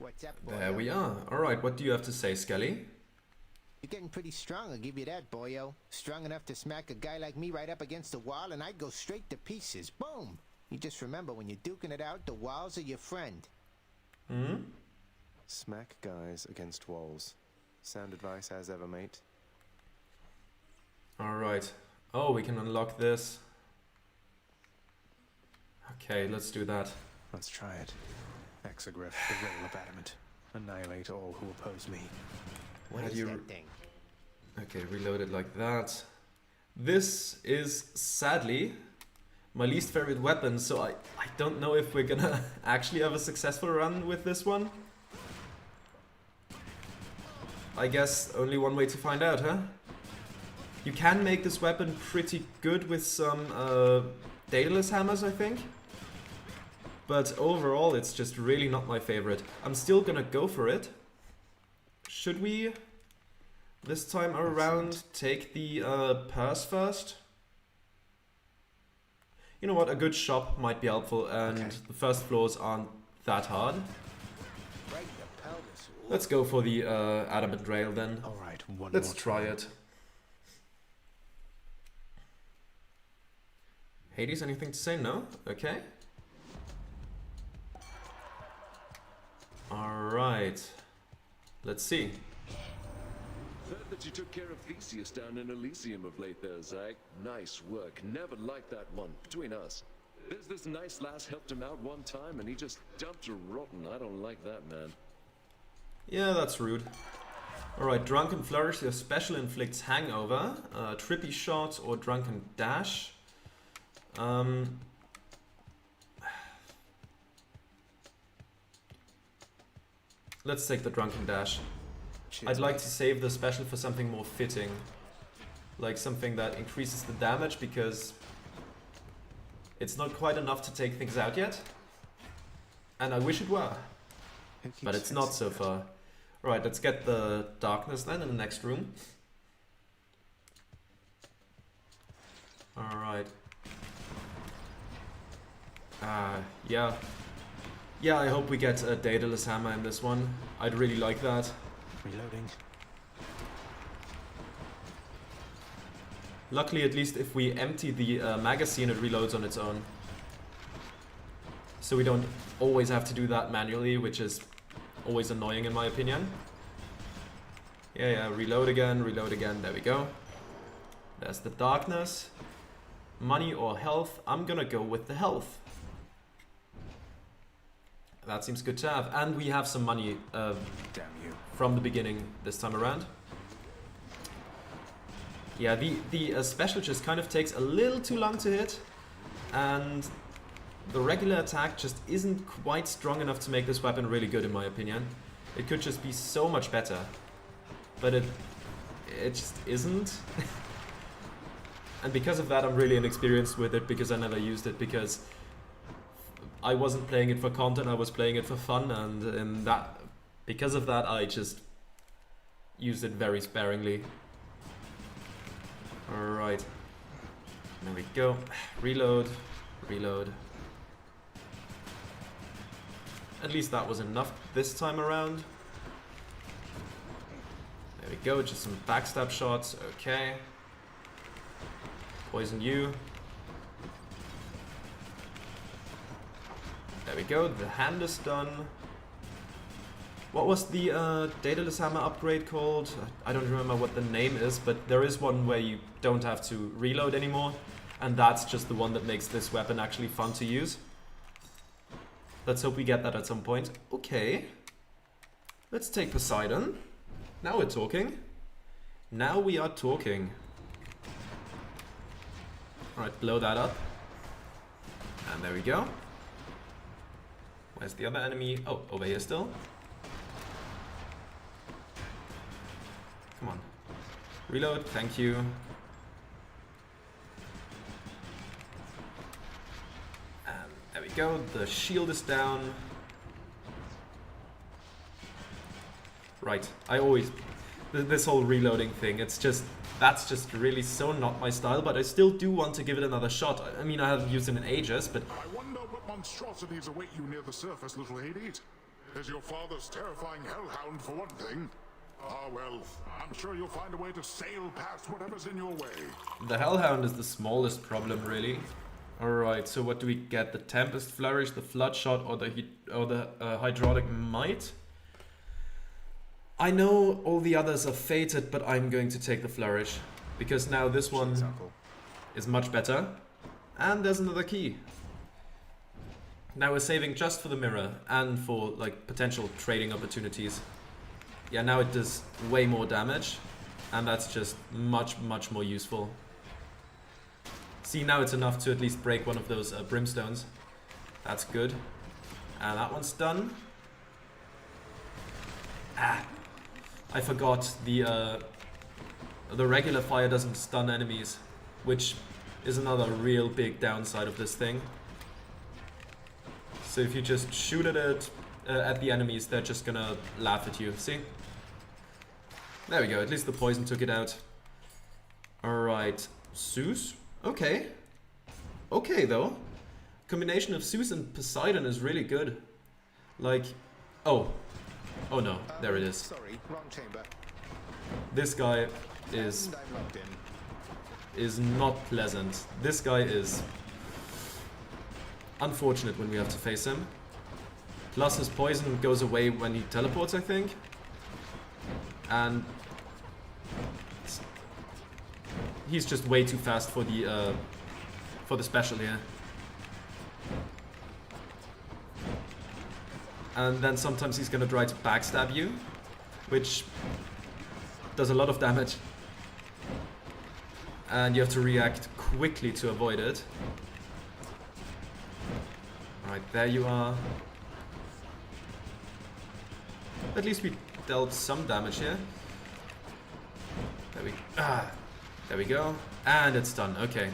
What's up, boyo? There we are. Alright, what do you have to say, Skelly? You're getting pretty strong, I'll give you that, boyo. Strong enough to smack a guy like me right up against the wall and I'd go straight to pieces. Boom! You just remember, when you're duking it out, the walls are your friend. Hmm? Smack guys against walls. Sound advice as ever, mate. Alright. Oh, we can unlock this. Okay, let's do that. Let's try it. Exagriff, the rail of Adamant. Annihilate all who oppose me. What How is do you... that thing? Okay, reload it like that. This is, sadly, my least favorite weapon, so I don't know if we're gonna actually have a successful run with this one. I guess only one way to find out, huh? You can make this weapon pretty good with some Daedalus hammers, I think. But overall, it's just really not my favorite. I'm still gonna go for it. Should we, this time around, take the purse first? You know what, a good shop might be helpful, and the first floors aren't that hard. Right in the pelvis. Let's go for the Adamant rail then. Alright, one Let's more try it. Hades, anything to say? No? Okay. Alright. Let's see. Heard that you took care of Theseus down in Elysium of late there, Zach. Nice work. Never liked that one. Between us. There's this nice lass helped him out one time and he just dumped her rotten. I don't like that, man. Yeah, that's rude. Alright, Drunken Flourish, your special inflicts hangover, trippy shot or drunken dash. Let's take the drunken dash. Cheers, I'd like mate. to save the special for something more fitting. Like something that increases the damage, because it's not quite enough to take things out yet. And I wish it were. Who keeps But it's not so fixing far. Right, let's get the darkness then in the next room. Alright. Yeah. Yeah, I hope we get a Daedalus hammer in this one. I'd really like that. that? Reloading. Luckily, at least if we empty the magazine, it reloads on its own. So we don't always have to do that manually, which is always annoying in my opinion. Yeah, reload again, there we go. There's the darkness. Money or health? I'm gonna go with the health. That seems good to have. And we have some money Damn you. from the beginning this time around. Yeah, the special just kind of takes a little too long to hit. And the regular attack just isn't quite strong enough to make this weapon really good in my opinion. It could just be so much better. But it just isn't. And because of that I'm really inexperienced with it, because I never used it, because I wasn't playing it for content, I was playing it for fun, and because of that I just used it very sparingly. Alright. There we go. Reload. Reload. At least that was enough this time around. There we go, just some backstab shots. Okay. Poison you. There we go, the hand is done. What was the Daedalus hammer upgrade called? I don't remember what the name is, but there is one where you don't have to reload anymore. And that's just the one that makes this weapon actually fun to use. Let's hope we get that at some point. Okay. Let's take Poseidon. Now we're talking. Now we are talking. Alright, blow that up. And there we go. Where's the other enemy? Oh, over here still. Come on. Reload, thank you. And there we go, the shield is down. Right, I always... This whole reloading thing, it's just... That's just really so not my style, but I still do want to give it another shot. I mean, I haven't used it in ages, but... I wonder what monstrosities await you near the surface, little Hades. Is your father's terrifying hellhound for one thing? Ah well, I'm sure you'll find a way to sail past whatever's in your way. The Hellhound is the smallest problem, really. Alright, so what do we get? The Tempest Flourish, the Flood Shot, or the Hydraulic Might? I know all the others are fated, but I'm going to take the Flourish. Because now this one is much better. And there's another key. Now we're saving just for the mirror and for like potential trading opportunities. Yeah, now it does way more damage, and that's just much more useful. See, now it's enough to at least break one of those brimstones. That's good. And that one's done. Ah, I forgot the regular fire doesn't stun enemies, which is another real big downside of this thing. So if you just shoot at it, at the enemies, they're just gonna laugh at you. See? There we go. At least the poison took it out. Alright. Zeus? Okay. Okay, though. Combination of Zeus and Poseidon is really good. Like... Oh. Oh no. There it is. Sorry, wrong chamber. This guy is... And I'm locked in. is not pleasant. This guy is... unfortunate when we have to face him. Plus his poison goes away when he teleports, I think. And he's just way too fast for the special here. And then sometimes he's gonna try to backstab you, which does a lot of damage. And you have to react quickly to avoid it. Alright, there you are. At least we dealt some damage here. There we go. And it's done. Okay.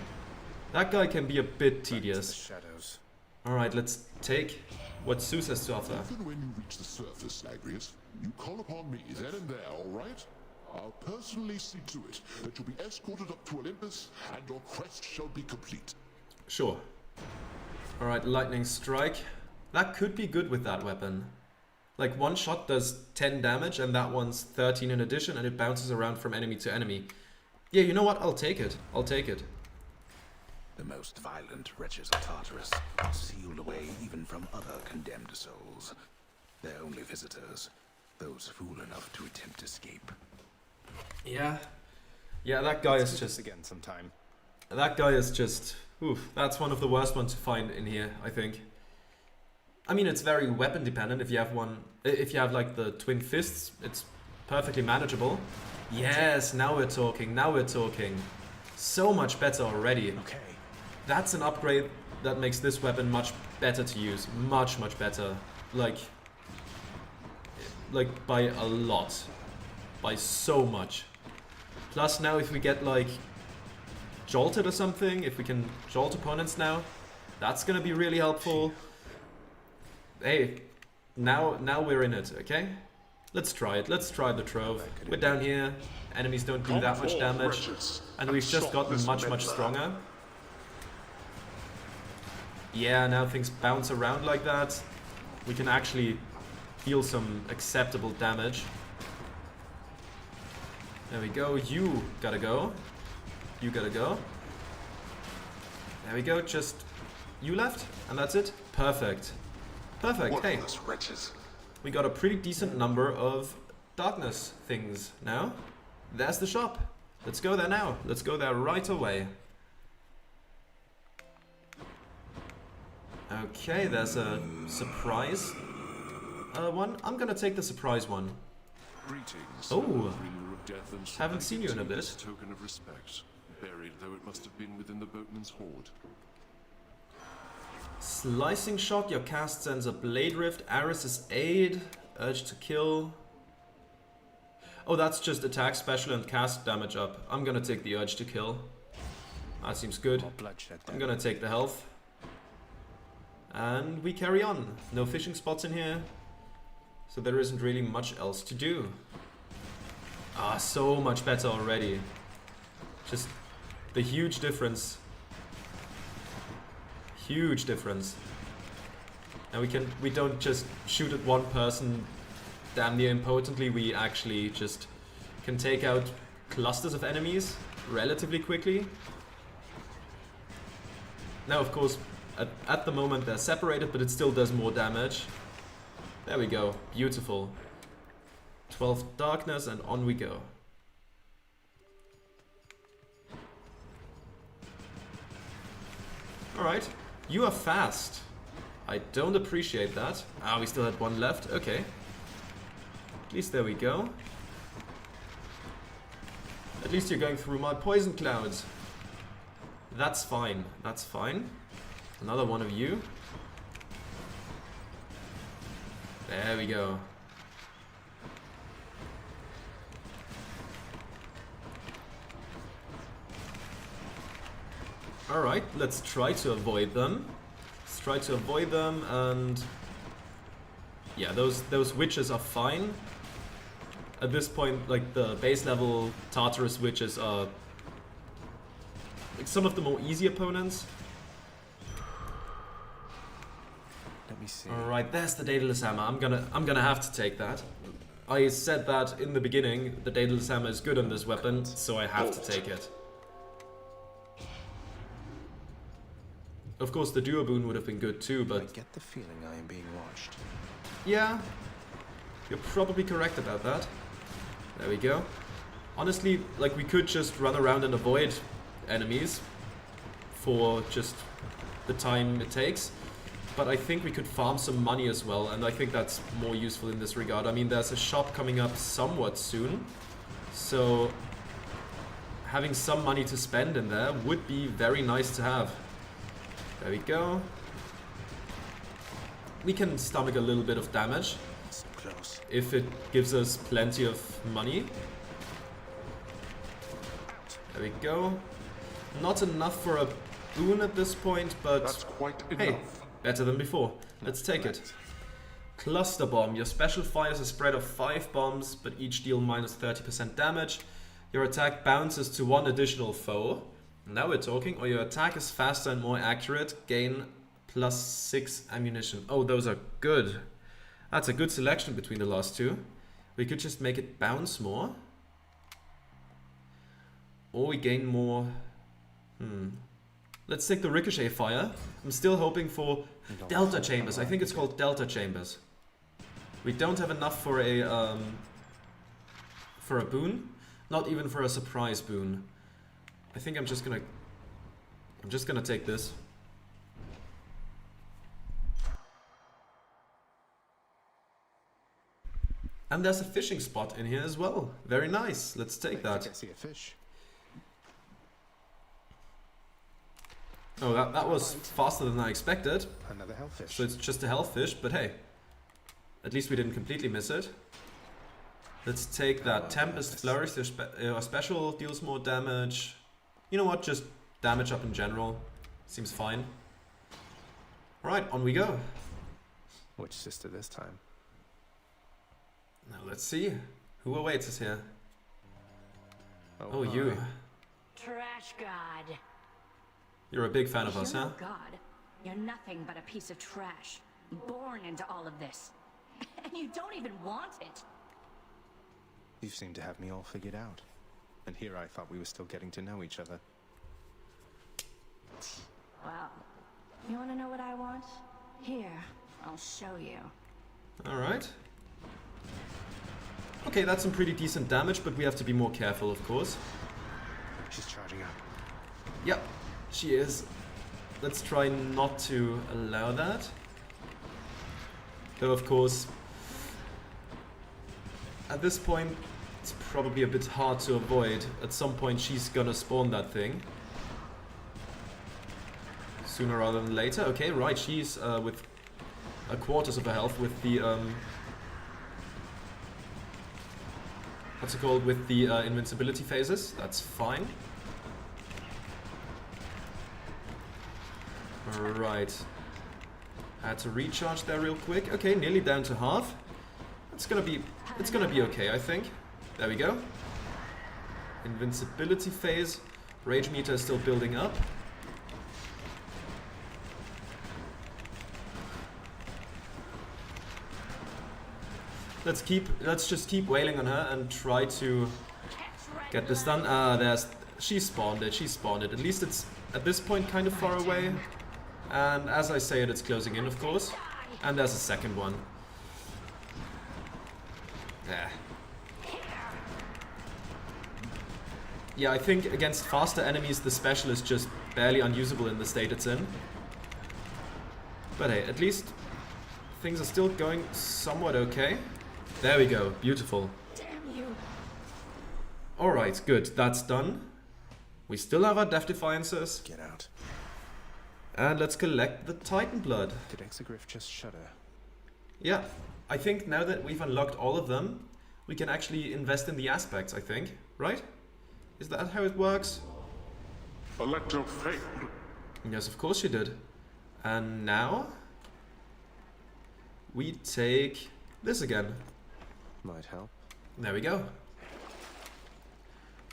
That guy can be a bit tedious. Alright, let's take what Zeus has to offer. Even when you reach the surface, Agrius, you call upon me then and there, all right? I'll personally see to it that you'll be escorted up to Olympus and your quest shall be complete. Sure. Alright, Lightning Strike. That could be good with that weapon. Like, one shot does 10 damage and that one's 13 in addition, and it bounces around from enemy to enemy. Yeah, you know what? I'll take it. I'll take it. The most violent wretches of Tartarus, sealed away even from other condemned souls. Their only visitors, those fool enough to attempt escape. Yeah. Yeah, that guy is just... again sometime. That guy is just... Oof, that's one of the worst ones to find in here, I think. I mean, it's very weapon dependent. If you have one... If you have, like, the twin fists, it's perfectly manageable. Yes, now we're talking. Now we're talking. So much better already. Okay. That's an upgrade that makes this weapon much better to use. Much better. Like by a lot. By so much. Plus now if we get like jolted or something, if we can jolt opponents now, that's gonna be really helpful. Hey, now we're in it, okay? Let's try it. Let's try the Trove. We're down here. Enemies don't do that much damage. And we've just gotten much stronger. Yeah, now things bounce around like that. We can actually deal some acceptable damage. There we go. You gotta go. You gotta go. There we go. Just you left, and that's it. Perfect. Perfect. Hey, we got a pretty decent number of darkness things now. There's the shop. Let's go there now. Let's go there right away. Okay, there's a surprise one. I'm gonna take the surprise one. Greetings. Oh, bringer of death and haven't seen you in a bit. this token of respect, buried though it must have been within the boatman's hoard. Slicing shot. Your cast sends a blade rift. Aris's aid. Urge to kill. Oh, that's just attack, special, and cast damage up. I'm gonna take the urge to kill. That seems good. I'm gonna take the health. And we carry on. No fishing spots in here. So there isn't really much else to do. Ah, so much better already. Just the huge difference. Huge difference. And we don't just shoot at one person damn near impotently, we actually just can take out clusters of enemies relatively quickly. Now of course at the moment they're separated, but it still does more damage. There we go, beautiful. 12 darkness and on we go. Alright, you are fast. I don't appreciate that. Ah, we still had one left. Okay. At least there we go. At least you're going through my poison clouds. That's fine. That's fine. Another one of you. There we go. Alright, let's try to avoid them. Let's try to avoid them, and yeah, those witches are fine. At this point, like the base level Tartarus witches are like some of the more easy opponents. Let me see. Alright, there's the Daedalus Hammer. I'm gonna have to take that. I said that in the beginning, the Daedalus Hammer is good on this weapon, so I have to take it. Of course, the Duo Boon would have been good too, but I get the feeling I am being watched. yeah, you're probably correct about that. There we go. Honestly, like we could just run around and avoid enemies for just the time it takes, but I think we could farm some money as well, and I think that's more useful in this regard. I mean, there's a shop coming up somewhat soon, so having some money to spend in there would be very nice to have. There we go. We can stomach a little bit of damage So close. if it gives us plenty of money. There we go. Not enough for a boon at this point, but That's quite hey, enough. better than before. Let's take it. Cluster Bomb. Your special fires a spread of 5 bombs, but each deal minus 30% damage. Your attack bounces to 1 additional foe. Now we're talking. Or your attack is faster and more accurate. Gain plus 6 ammunition. Oh, those are good. That's a good selection between the last two. We could just make it bounce more. Or we gain more... Let's take the Ricochet Fire. I'm still hoping for Delta Chambers. I think it's called Delta Chambers. We don't have enough for a boon. Not even for a surprise boon. I think I'm just gonna take this. And there's a fishing spot in here as well. Very nice. Let's take I that. think I see a fish. Oh, that was faster than I expected. Another hellfish. So it's just a hellfish, but hey. At least we didn't completely miss it. Let's take that Tempest Flourish. Your special deals more damage. You know what? Just damage up in general. Seems fine. Alright, on we go. Which sister this time? Now let's see. Who awaits us here? Oh, hi. you. Trash God. You're a big fan of us, You're huh? no God. You're nothing but a piece of trash. Born into all of this. And you don't even want it. You seem to have me all figured out. And here I thought we were still getting to know each other. Well, you want to know what I want? Here, I'll show you. Alright. Okay, that's some pretty decent damage, but we have to be more careful, of course. She's charging up. Yep, she is. Let's try not to allow that. Though, of course, at this point, it's probably a bit hard to avoid. At some point, she's gonna spawn that thing. Sooner rather than later. Okay, right, she's with a quarters of her health with the... what's it called? With the invincibility phases. That's fine. Right. Had to recharge there real quick. Okay, nearly down to half. It's gonna be okay, I think. There we go. Invincibility phase. Rage meter is still building up. Let's just keep wailing on her and try to get this done. She spawned it. At least it's at this point kind of far away. And as I say it, it's closing in, of course. And there's a second one. There. Yeah, I think against faster enemies, the special is just barely unusable in the state it's in. But hey, at least things are still going somewhat okay. There we go, beautiful. Damn you. Alright, good, that's done. We still have our Death Defiances. Get out. And let's collect the Titan Blood. Did Exegriff just shudder? Yeah, I think now that we've unlocked all of them, we can actually invest in the aspects, I think, right? Is that how it works? Electro failed. Yes, of course you did. And now we take this again. Might help. There we go.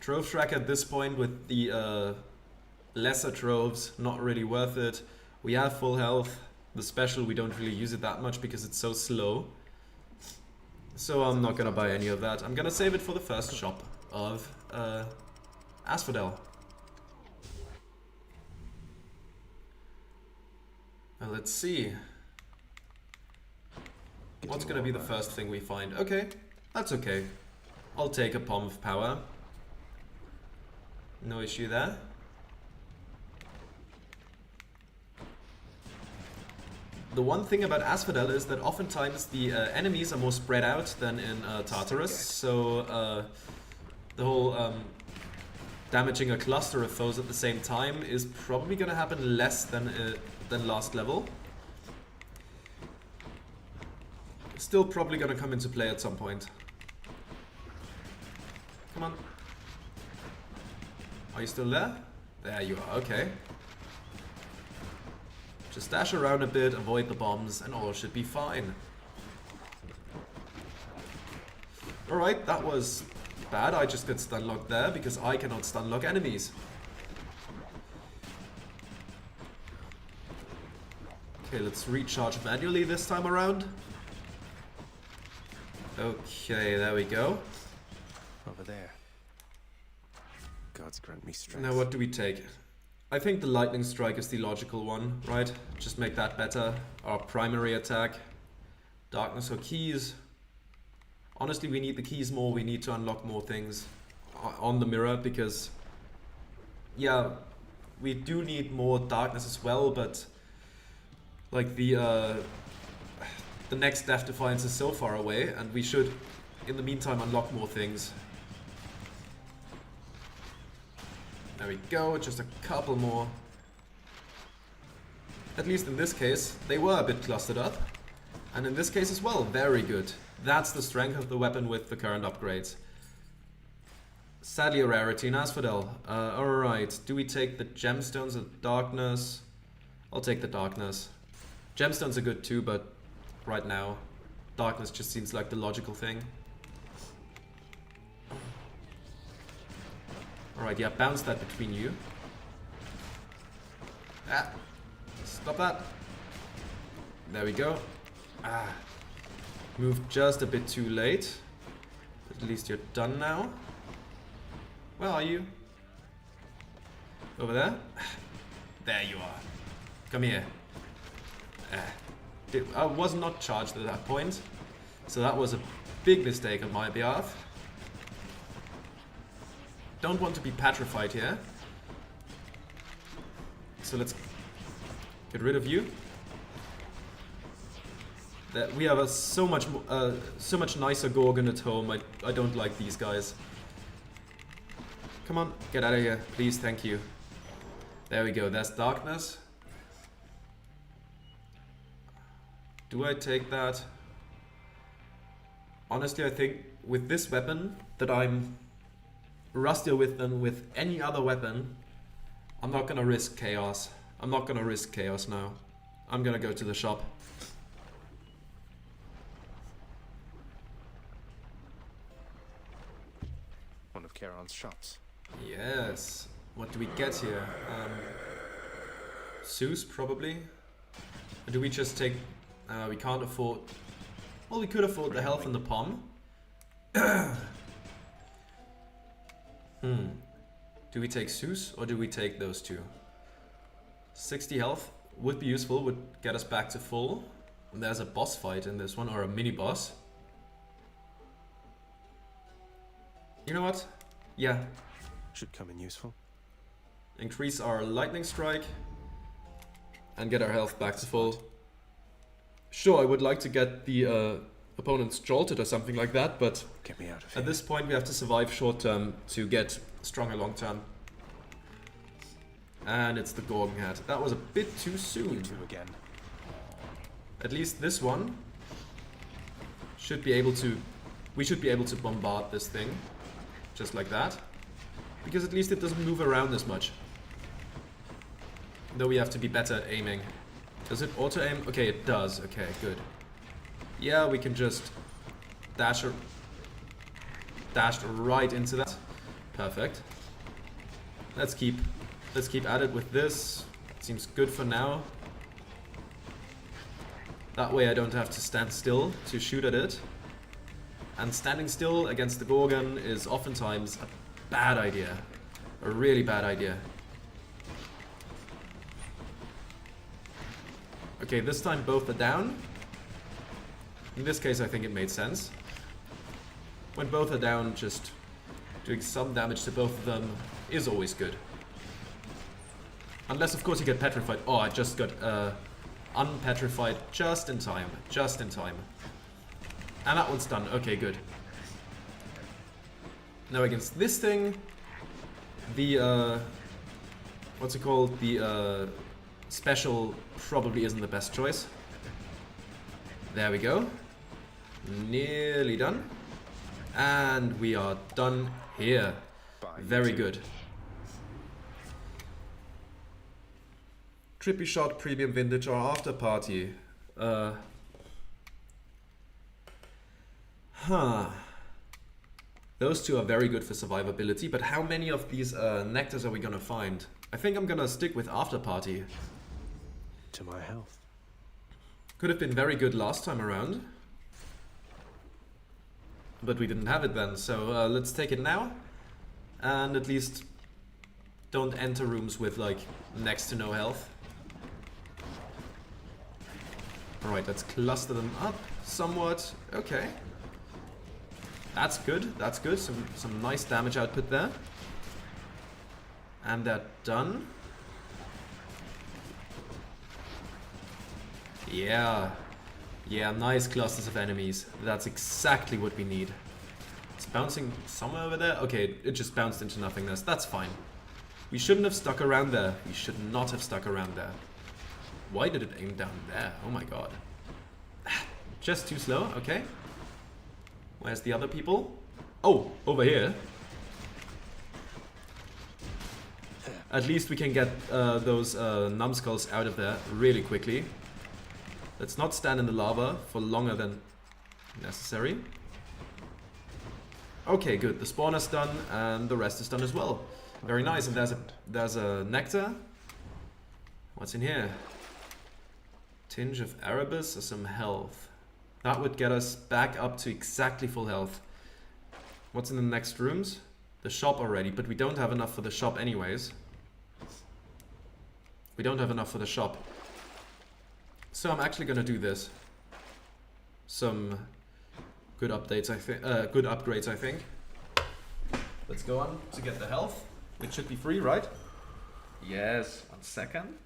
Trove track at this point with the lesser troves, not really worth it. We have full health. The special, we don't really use it that much because it's so slow. So I'm not gonna buy any of that. I'm gonna save it for the first shop of Asphodel. Now let's see. What's gonna be the first thing we find? Okay, that's okay. I'll take a Palm of Power. No issue there. The one thing about Asphodel is that oftentimes the enemies are more spread out than in Tartarus, so the whole damaging a cluster of foes at the same time is probably gonna happen less than last level. Still probably gonna come into play at some point. Come on. Are you still there? There you are, okay. Just dash around a bit, avoid the bombs, and all should be fine. Alright, that was bad. I just got stun locked there because I cannot stun lock enemies. Okay, let's recharge manually this time around. Okay, there we go. Over there. Gods grant me strength. Now what do we take? I think the lightning strike is the logical one, right? Just make that better. Our primary attack. Darkness or keys. Honestly, we need the keys more. We need to unlock more things on the mirror because, yeah, we do need more darkness as well, but like the next Death Defiance is so far away, and we should, in the meantime, unlock more things. There we go, just a couple more. At least in this case, they were a bit clustered up. And in this case as well, very good. That's the strength of the weapon with the current upgrades. Sadly a rarity in Asphodel. Alright, do we take the gemstones or darkness? I'll take the darkness. Gemstones are good too, but right now, darkness just seems like the logical thing. Alright, yeah, bounce that between you. Ah, stop that. There we go. Ah, moved just a bit too late. At least you're done now. Where are you? Over there? There you are. Come here. I was not charged at that point, so that was a big mistake on my behalf. Don't want to be petrified here. So let's get rid of you. That we have a so much nicer Gorgon at home. I don't like these guys. Come on, get out of here, please. Thank you. There we go. There's darkness. Do I take that? Honestly, I think with this weapon that I'm rustier with than with any other weapon, I'm not gonna risk chaos. I'm not gonna risk chaos now. I'm gonna go to the shop. One of Charon's shops. Yes. What do we get here? Zeus, probably. Or do we just take... we can't afford... Well, we could afford the health in the palm. Do we take Zeus or do we take those two? 60 health would be useful, would get us back to full. And there's a boss fight in this one, or a mini boss. You know what? Yeah. Should come in useful. Increase our lightning strike and get our health back to full. Sure, I would like to get the opponents jolted or something like that, but Get me out of here. at this point we have to survive short term to get stronger long term. And it's the Gorgon head. That was a bit too soon. You two again. At least this one should be able to... We should be able to bombard this thing. Just like that. Because at least it doesn't move around as much. Though we have to be better at aiming. Does it auto-aim? Okay, it does. Okay, good. Yeah, we can just dash right into that. Perfect. Let's keep at it with this. Seems good for now. That way I don't have to stand still to shoot at it. And standing still against the Gorgon is oftentimes a bad idea. A really bad idea. Okay, this time both are down. In this case I think it made sense. When both are down, just doing some damage to both of them is always good. Unless of course you get petrified. Oh, I just got unpetrified just in time. Just in time. And that one's done. Okay, good. Now against this thing, the what's it called? The special probably isn't the best choice. There we go. Nearly done. And we are done here. Very good. Trippy Shot, Premium Vintage, or After Party. Those two are very good for survivability, but how many of these nectars are we gonna find? I think I'm gonna stick with After Party. To my health. Could have been very good last time around. But we didn't have it then, so let's take it now. And at least don't enter rooms with like next to no health. Alright, let's cluster them up somewhat. Okay. That's good, that's good. Some nice damage output there. And that done. Yeah. Yeah, nice clusters of enemies. That's exactly what we need. It's bouncing somewhere over there. Okay, it just bounced into nothingness. That's fine. We shouldn't have stuck around there. We should not have stuck around there. Why did it aim down there? Oh my god. Just too slow, okay. Where's the other people? Oh, over here. At least we can get those numbskulls out of there really quickly. Let's not stand in the lava for longer than necessary. Okay, good. The spawner's done and the rest is done as well. Very nice. And there's a nectar. What's in here? Tinge of Erebus or some health. That would get us back up to exactly full health. What's in the next rooms? The shop already, but we don't have enough for the shop anyways. We don't have enough for the shop. So I'm actually gonna do this. Some good updates, I think. Good upgrades, I think. Let's go on to get the health. It should be free, right? Yes. 1 second.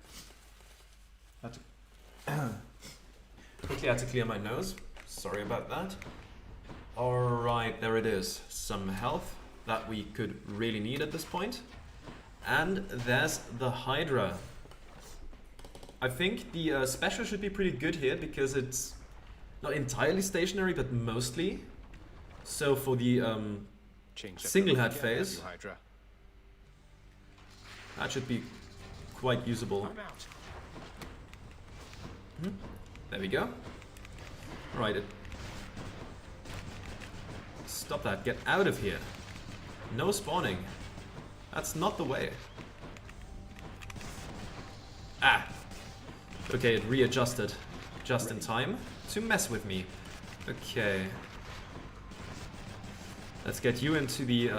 Quickly had to clear my nose. Sorry about that. Alright, there it is. Some health that we could really need at this point. And there's the Hydra. I think the special should be pretty good here because it's not entirely stationary, but mostly. So for the single head phase, that should be quite usable. There we go. Right. Stop that. Get out of here. No spawning. That's not the way. Ah. Okay, it readjusted just in time to mess with me. Okay. Let's get you into the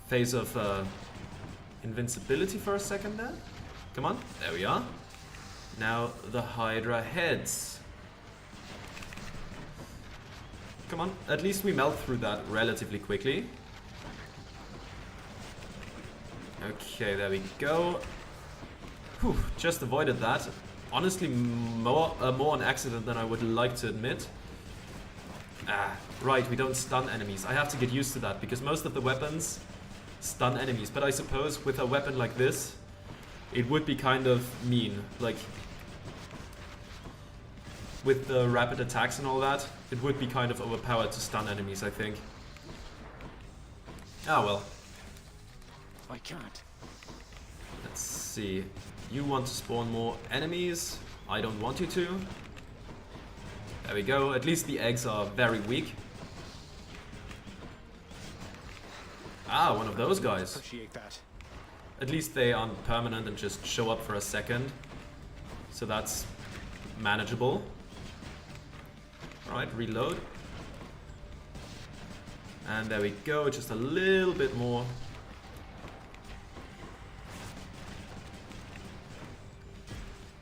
phase of invincibility for a second there. Come on, there we are. Now the Hydra heads. Come on, at least we melt through that relatively quickly. Okay, there we go. Whew, just avoided that. Honestly, more an accident than I would like to admit. Ah, right, we don't stun enemies. I have to get used to that, because most of the weapons stun enemies. But I suppose with a weapon like this, it would be kind of mean. Like, with the rapid attacks and all that, it would be kind of overpowered to stun enemies, I think. Ah, well. I can't. Let's see. You want to spawn more enemies. I don't want you to. There we go. At least the eggs are very weak. Ah, one of those guys. Appreciate that. At least they aren't permanent and just show up for a second. So that's manageable. Alright, reload. And there we go, just a little bit more.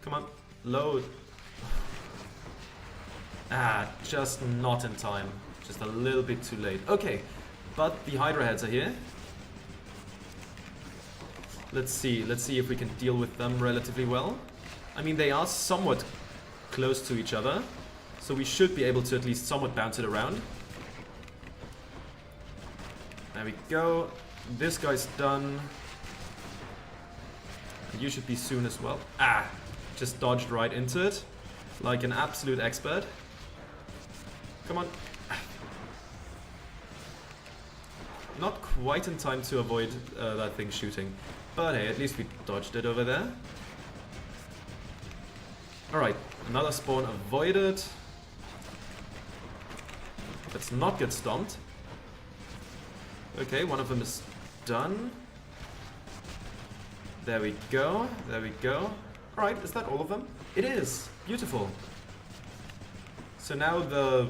Come on, load. Ah, just not in time. Just a little bit too late. Okay, but the Hydra heads are here. Let's see if we can deal with them relatively well. I mean, they are somewhat close to each other, so we should be able to at least somewhat bounce it around. There we go. This guy's done. You should be soon as well. Ah, just dodged right into it, like an absolute expert. Come on. Not quite in time to avoid that thing shooting. But hey, at least we dodged it over there. Alright, another spawn avoided. Let's not get stomped. Okay, one of them is done. There we go, there we go. Alright, is that all of them? It is! Beautiful. So now the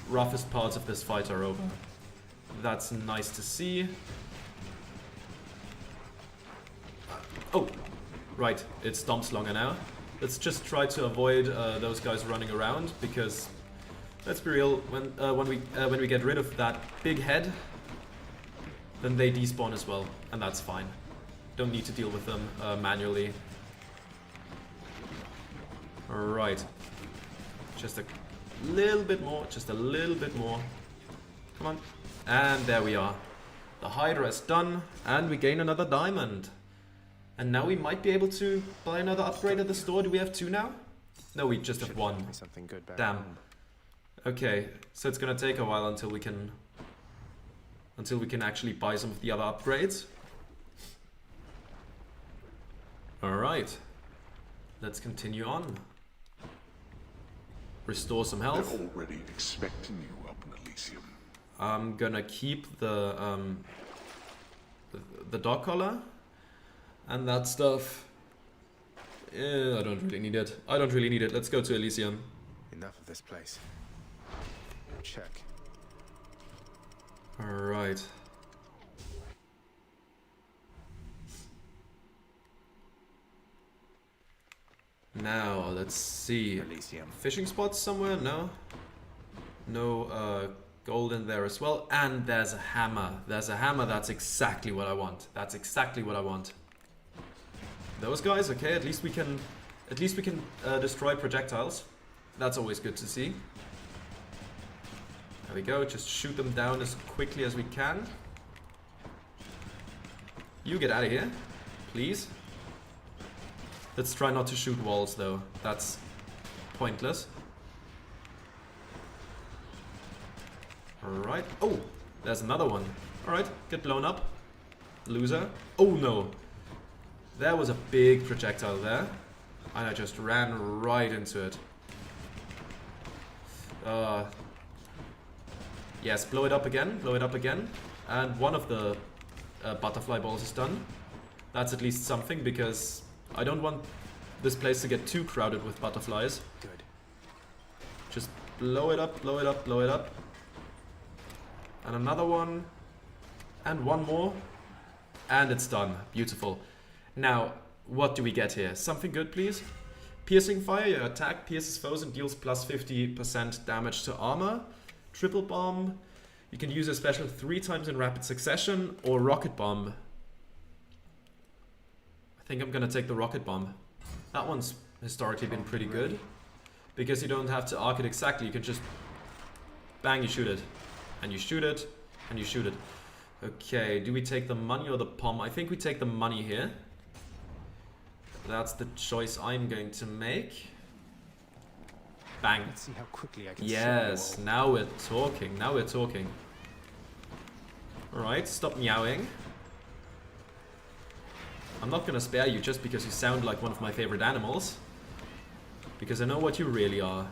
roughest parts of this fight are over. That's nice to see. Oh, right, it stomps longer now. Let's just try to avoid those guys running around, because let's be real, when we get rid of that big head, then they despawn as well, and that's fine. Don't need to deal with them manually. Alright. Just a little bit more, just a little bit more. Come on. And there we are. The Hydra is done, and we gain another diamond. And now we might be able to buy another upgrade at the store. Do we have two now? No, we just have one. Something good back Damn. home. Okay, so it's gonna take a while until we can actually buy some of the other upgrades. Alright. Let's continue on. Restore some health. They're already expecting you up in Elysium. I'm gonna keep the dog collar and that stuff. I don't really need it. I don't really need it. Let's go to Elysium. Enough of this place. Check. Alright. Now, let's see. Elysium. Fishing spots somewhere? No? No gold in there as well. And there's a hammer. There's a hammer. That's exactly what I want. That's exactly what I want. Those guys, okay, at least we can destroy projectiles. That's always good to see. There we go, just shoot them down as quickly as we can. You get out of here, please. Let's try not to shoot walls though, that's pointless. Alright, oh, there's another one. Alright, get blown up, loser. Oh no. There was a big projectile there, and I just ran right into it. Yes, blow it up again, and one of the butterfly balls is done. That's at least something, because I don't want this place to get too crowded with butterflies. Good. Just blow it up, blow it up, blow it up. And another one. And one more. And it's done. Beautiful. Now, what do we get here? Something good, please? Piercing fire, your attack pierces foes and deals plus 50% damage to armor. Triple bomb. You can use a special 3 times in rapid succession. Or rocket bomb. I think I'm gonna take the rocket bomb. That one's historically been pretty good. Because you don't have to arc it exactly. You can just bang, you shoot it. And you shoot it. And you shoot it. Okay, do we take the money or the pom? I think we take the money here. That's the choice I'm going to make. Bang. Let's see how quickly I can Yes, now we're talking. Now we're talking. Alright, stop meowing. I'm not gonna spare you just because you sound like one of my favorite animals. Because I know what you really are.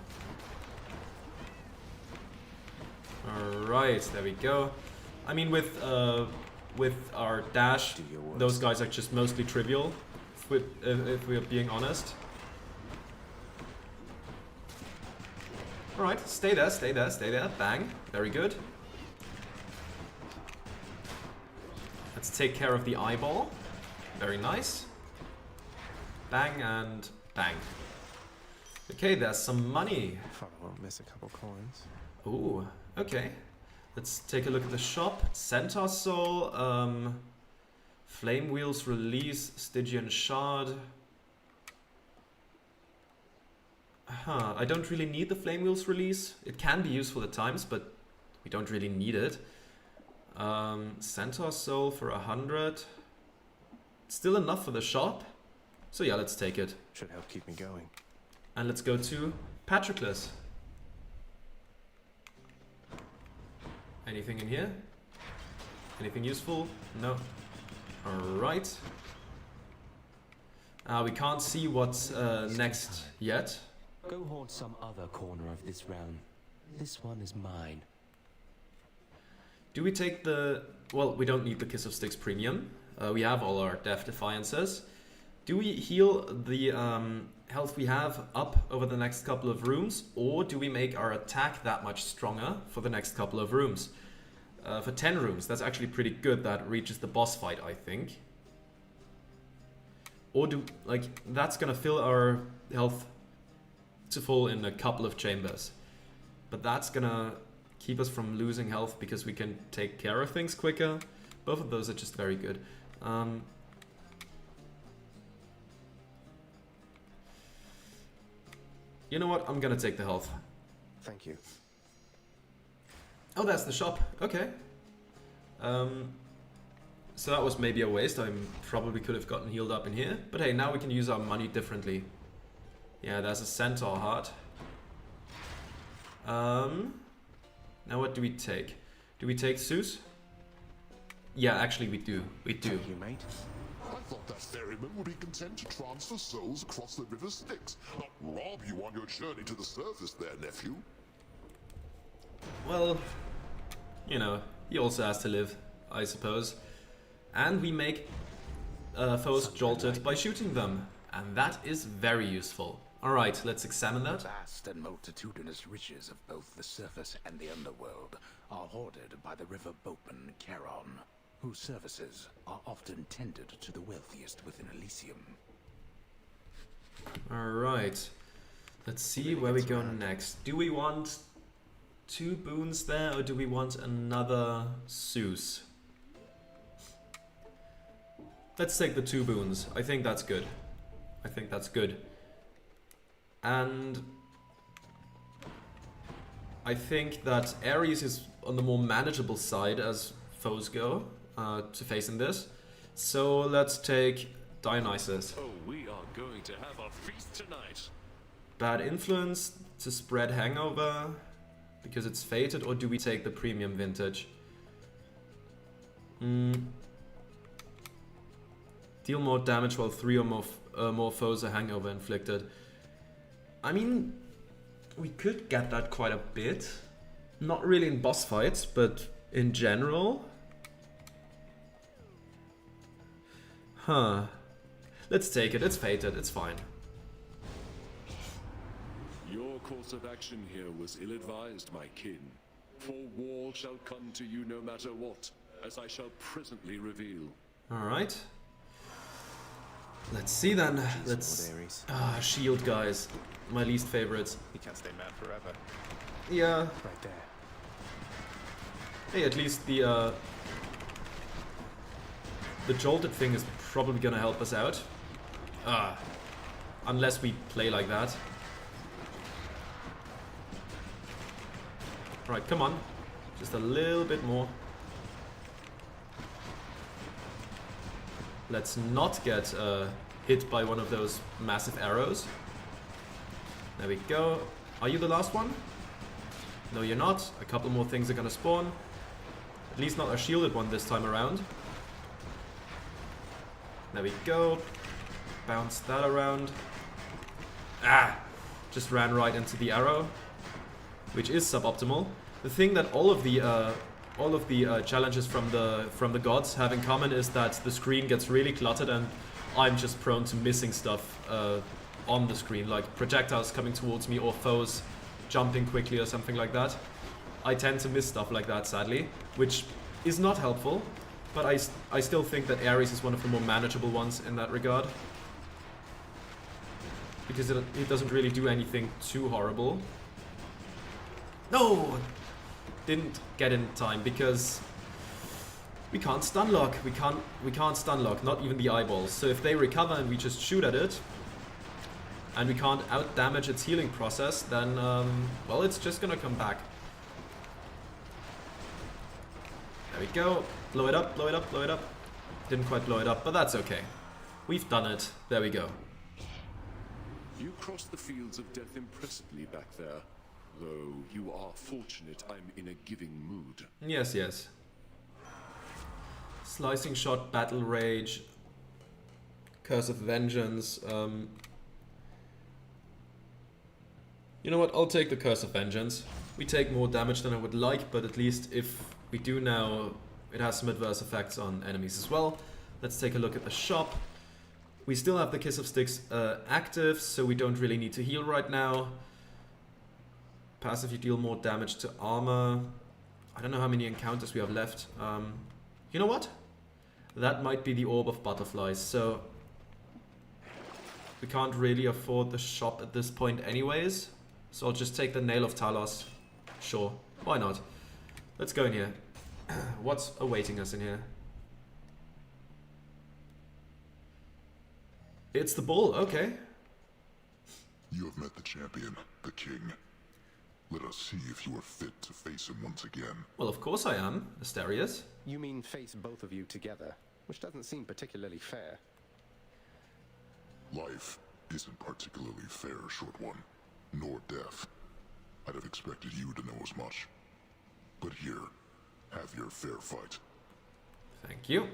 Alright, there we go. I mean, with our dash, those guys are just mostly trivial. If we're being honest. Alright, stay there, stay there, stay there. Bang. Very good. Let's take care of the eyeball. Very nice. Bang and bang. Okay, there's some money. Thought I won't miss a couple coins. Ooh, okay. Let's take a look at the shop. Centaur Soul, Flame Wheels Release, Stygian Shard. Huh, I don't really need the Flame Wheels Release. It can be useful at times, but we don't really need it. Centaur Soul for 100. Still enough for the shop. So yeah, let's take it. Should help keep me going. And let's go to Patroclus. Anything in here? Anything useful? No. Alright. We can't see what's next yet. Go haunt some other corner of this realm. This one is mine. Do we take the... Well, we don't need the Kiss of Styx Premium. We have all our Death Defiances. Do we heal the health we have up over the next couple of rooms? Or do we make our attack that much stronger for the next couple of rooms? For 10 rooms, that's actually pretty good. That reaches the boss fight, I think. Or do... Like, that's gonna fill our health to full in a couple of chambers. But that's gonna keep us from losing health because we can take care of things quicker. Both of those are just very good. You know what? I'm gonna take the health. Thank you. Oh, that's the shop. Okay. So that was maybe a waste. I probably could have gotten healed up in here. But hey, now we can use our money differently. Yeah, there's a centaur heart. Now what do we take? Do we take Zeus? Yeah, actually we do. We do. Thank you, mate. I thought that ferryman would be content to transfer souls across the river Styx, not rob you on your journey to the surface there, nephew. Well, you know, he also has to live, I suppose. And we make foes jolted by shooting them. And that is very useful. Alright, let's examine that. Vast and multitudinous riches of both the surface and the underworld are hoarded by the river boatman Charon, whose services are often tendered to the wealthiest within Elysium. Alright. Let's see where we go next. Do we want 2 boons there, or do we want another Zeus? Let's take the 2 boons. I think that's good. I think that's good. And I think that Ares is on the more manageable side as foes go to facing this. So let's take Dionysus. Oh, we are going to have a feast tonight. Bad influence to spread hangover because it's fated, or do we take the premium vintage? Deal more damage while 3 or more foes are hangover inflicted. I mean, we could get that quite a bit. Not really in boss fights, but in general. Huh. Let's take it. It's fated. It's fine. Your course of action here was ill-advised, my kin. For war shall come to you no matter what, as I shall presently reveal. Alright. Let's see then. Let's... shield guys. My least favorite. He can't stay mad forever. Yeah. Right there. Hey, at least the jolted thing is probably gonna help us out. Unless we play like that. Right, come on. Just a little bit more. Let's not get hit by one of those massive arrows. There we go. Are you the last one? No, you're not. A couple more things are gonna spawn. At least not a shielded one this time around. There we go. Bounce that around. Just ran right into the arrow, which is suboptimal. The thing that all of the challenges from the gods have in common is that the screen gets really cluttered, and I'm just prone to missing stuff on the screen, like projectiles coming towards me or foes jumping quickly or something like that. I tend to miss stuff like that, sadly, which is not helpful, but I still think that Ares is one of the more manageable ones in that regard, because it doesn't really do anything too horrible. No! Didn't get in time because we can't stun lock. We can't stun lock, not even the eyeballs. So if they recover and we just shoot at it, and we can't out damage its healing process, then well, it's just gonna come back. There we go. Blow it up, blow it up, blow it up. Didn't quite blow it up, but that's okay. We've done it. There we go. You crossed the fields of death impressively back there. Though you are fortunate I'm in a giving mood. Yes, yes. Slicing shot, battle rage, curse of vengeance. You know what? I'll take the curse of vengeance. We take more damage than I would like, but at least if we do now, it has some adverse effects on enemies as well. Let's take a look at the shop. We still have the Kiss of Sticks active, so we don't really need to heal right now. Passive, you deal more damage to armor. I don't know how many encounters we have left. You know what? That might be the Orb of Butterflies, so we can't really afford the shop at this point anyways. So I'll just take the Nail of Talos. Sure, why not? Let's go in here. What's awaiting us in here? It's the bull, okay. You have met the champion, the king. Let us see if you are fit to face him once again. Well, of course I am, Asterius. You mean face both of you together, which doesn't seem particularly fair. Life isn't particularly fair, short one, nor death. I'd have expected you to know as much. But here, have your fair fight. Thank you.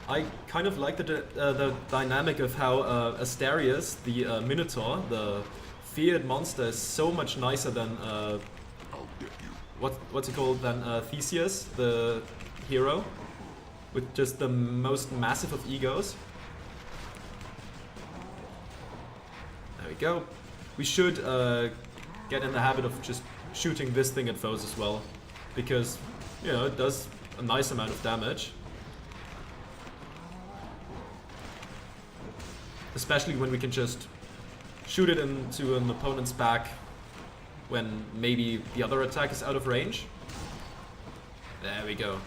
I kind of like the dynamic of how Asterius, the Minotaur, the feared monster, is so much nicer than I'll get you. what's it called, than Theseus, the hero, with just the most massive of egos. There we go. We should get in the habit of just shooting this thing at foes as well, because, you know, it does a nice amount of damage. Especially when we can just shoot it into an opponent's back when maybe the other attack is out of range. There we go.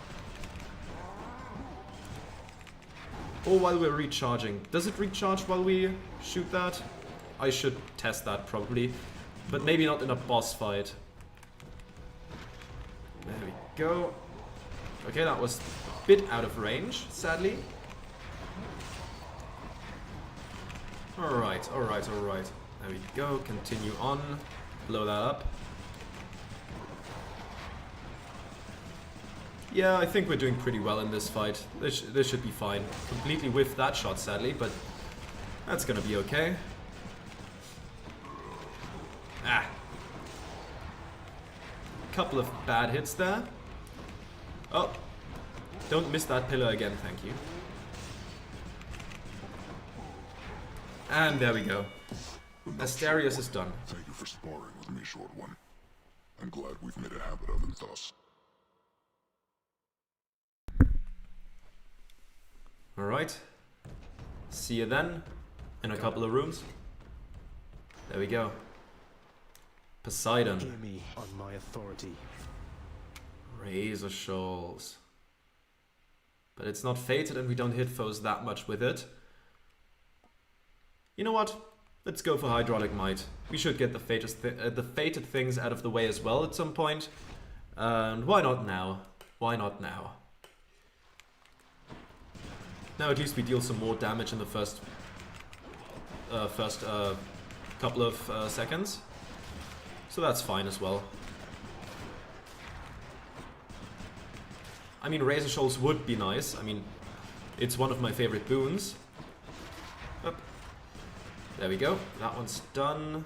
Or while we're recharging. Does it recharge while we shoot that? I should test that probably, but maybe not in a boss fight. There we go. Okay, that was a bit out of range, sadly. Alright, alright, alright. There we go, continue on. Blow that up. Yeah, I think we're doing pretty well in this fight. This should be fine. Completely whiffed that shot, sadly, but that's gonna be okay. Ah. Couple of bad hits there. Oh. Don't miss that pillar again, thank you. And there we go. Asterius is done. Thank you for sparring with me, short one. I'm glad we've made a habit of it thus. Alright. See you then. In a couple of rooms. There we go. Poseidon. Hear me on my authority. Razor Shoals. But it's not fated and we don't hit foes that much with it. You know what? Let's go for Hydraulic Might. We should get the fated things out of the way as well at some point. And why not now? Why not now? Now at least we deal some more damage in the first couple of seconds. So that's fine as well. I mean, Razor Shoals would be nice. I mean, it's one of my favorite boons. Up. There we go. That one's done.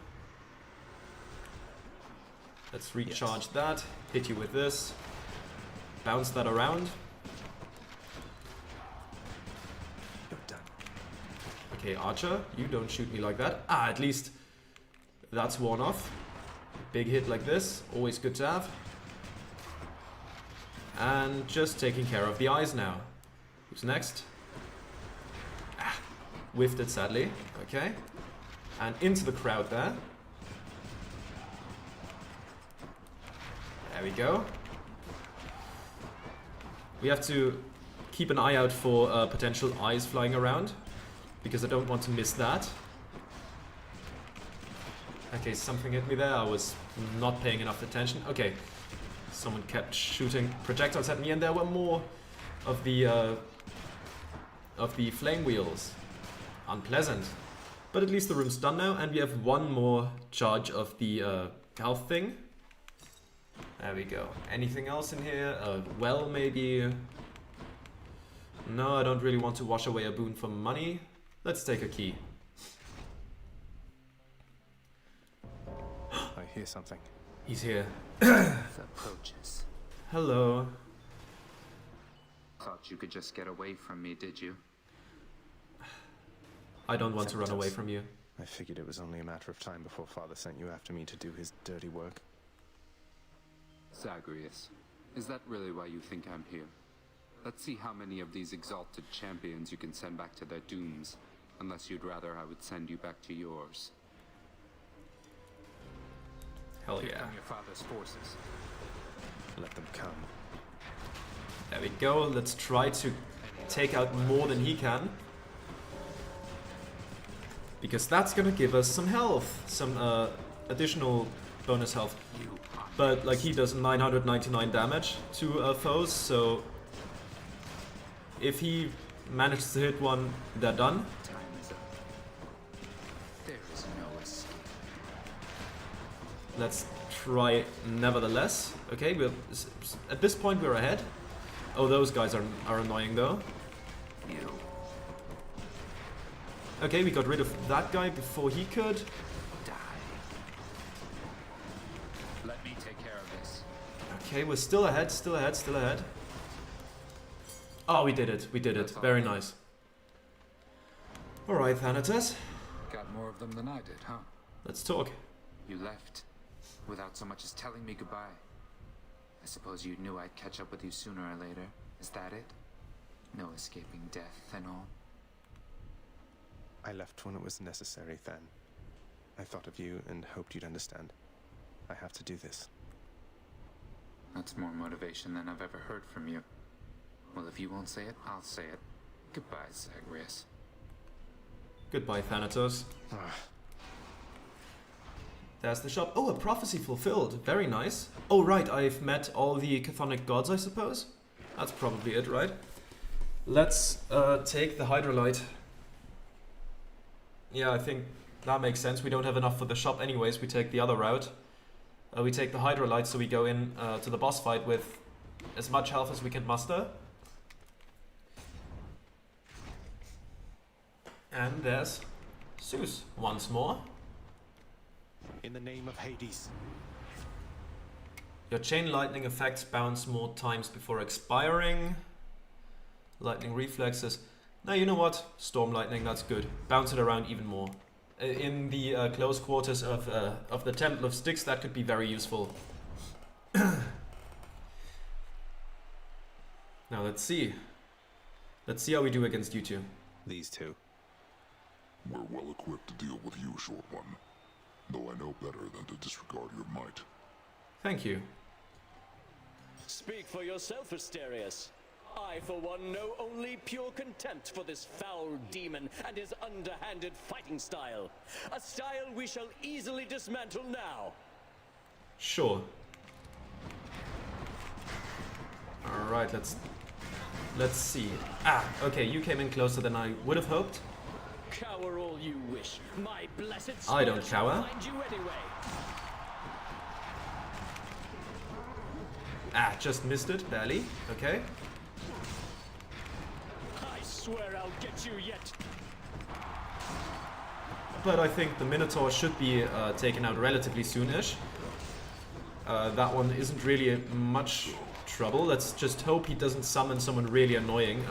Let's recharge that. Hit you with this. Bounce that around. You're done. Okay, Archer, you don't shoot me like that. Ah, at least that's worn off. Big hit like this, always good to have. And just taking care of the eyes now. Who's next? Ah, whiffed it sadly. Okay. And into the crowd there. There we go. We have to keep an eye out for potential eyes flying around, because I don't want to miss that. Okay, something hit me there. I was not paying enough attention. Okay. Someone kept shooting projectiles at me, and there were more of the flame wheels. Unpleasant. But at least the room's done now, and we have one more charge of the health thing. There we go. Anything else in here? Well, maybe. No, I don't really want to wash away a boon for money. Let's take a key. I hear something. He's here. Approaches. Hello. Thought you could just get away from me, did you? I don't want to run away from you. I figured it was only a matter of time before Father sent you after me to do his dirty work. Zagreus, is that really why you think I'm here? Let's see how many of these exalted champions you can send back to their dooms. Unless you'd rather I would send you back to yours. Hell Here yeah. come your father's forces. Let them come. There we go. Let's try to take out more than he can. Because that's gonna give us some health. Some additional bonus health. But like he does 999 damage to foes, so if he manages to hit one, they're done. Time is up. There is no escape. Let's try nevertheless. Okay, we're at this point we're ahead. Oh, those guys are annoying though. You Okay, we got rid of that guy before he could. die. Let me take care of this. Okay, we're still ahead, still ahead, still ahead. Oh, we did it, we did it. Very nice. Alright, Thanatos. Got more of them than I did, huh? Let's talk. You left without so much as telling me goodbye. I suppose you knew I'd catch up with you sooner or later. Is that it? No escaping death and all? I left when it was necessary, Than. I thought of you and hoped you'd understand. I have to do this. That's more motivation than I've ever heard from you. Well, if you won't say it, I'll say it. Goodbye, Zagreus. Goodbye, Thanatos. There's the shop. Oh, a prophecy fulfilled. Very nice. Oh, right, I've met all the chthonic gods, I suppose. That's probably it, right? Let's take the Hydrolite. Yeah, I think that makes sense. We don't have enough for the shop anyways. We take the other route. We take the Hydrolite, so we go in to the boss fight with as much health as we can muster. And there's Zeus once more. In the name of Hades. Your chain lightning effects bounce more times before expiring. Lightning reflexes. Now you know what? Storm lightning, that's good. Bounce it around even more. in the close quarters of the Temple of Styx, that could be very useful. Now let's see. Let's see how we do against you two. These two. We're well equipped to deal with you, Short One. Though I know better than to disregard your might. Thank you. Speak for yourself, Asterius. I, for one, know only pure contempt for this foul demon and his underhanded fighting style. A style we shall easily dismantle now. Sure. Alright, let's see. Ah, okay, you came in closer than I would have hoped. Cower all you wish. My blessed I don't spirit shall cower. find you anyway. Ah, just missed it, barely. Okay. I swear I'll get you yet. But I think the Minotaur should be taken out relatively soonish. That one isn't really much trouble. Let's just hope he doesn't summon someone really annoying.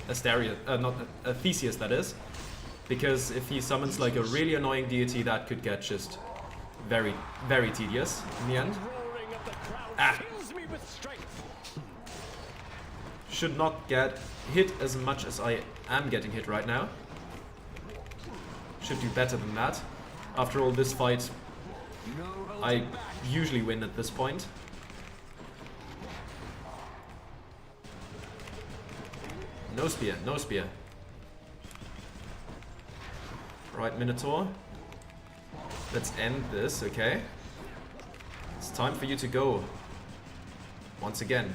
Theseus, that is. Because if he summons like a really annoying deity, that could get just very, very tedious in the end. Roaring of the crowd fills me with strength. Should not get hit as much as I am getting hit right now. Should do better than that. After all, this fight, I usually win at this point. No spear, no spear. Right, Minotaur. Let's end this, okay? It's time for you to go. Once again.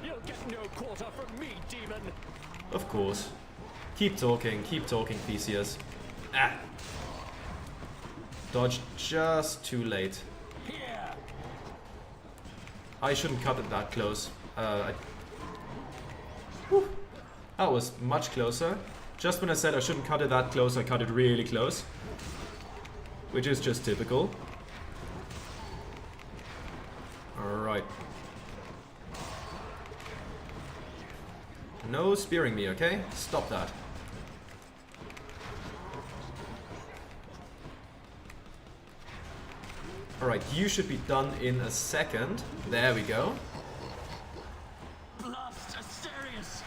You'll get no quarter from me, demon. Of course. Keep talking, Theseus. Ah! Dodged just too late. Here. I shouldn't cut it that close. Whew. That was much closer. Just when I said I shouldn't cut it that close, I cut it really close. Which is just typical. Alright. No spearing me, okay? Stop that. Alright, you should be done in a second. There we go. Blast Asterius.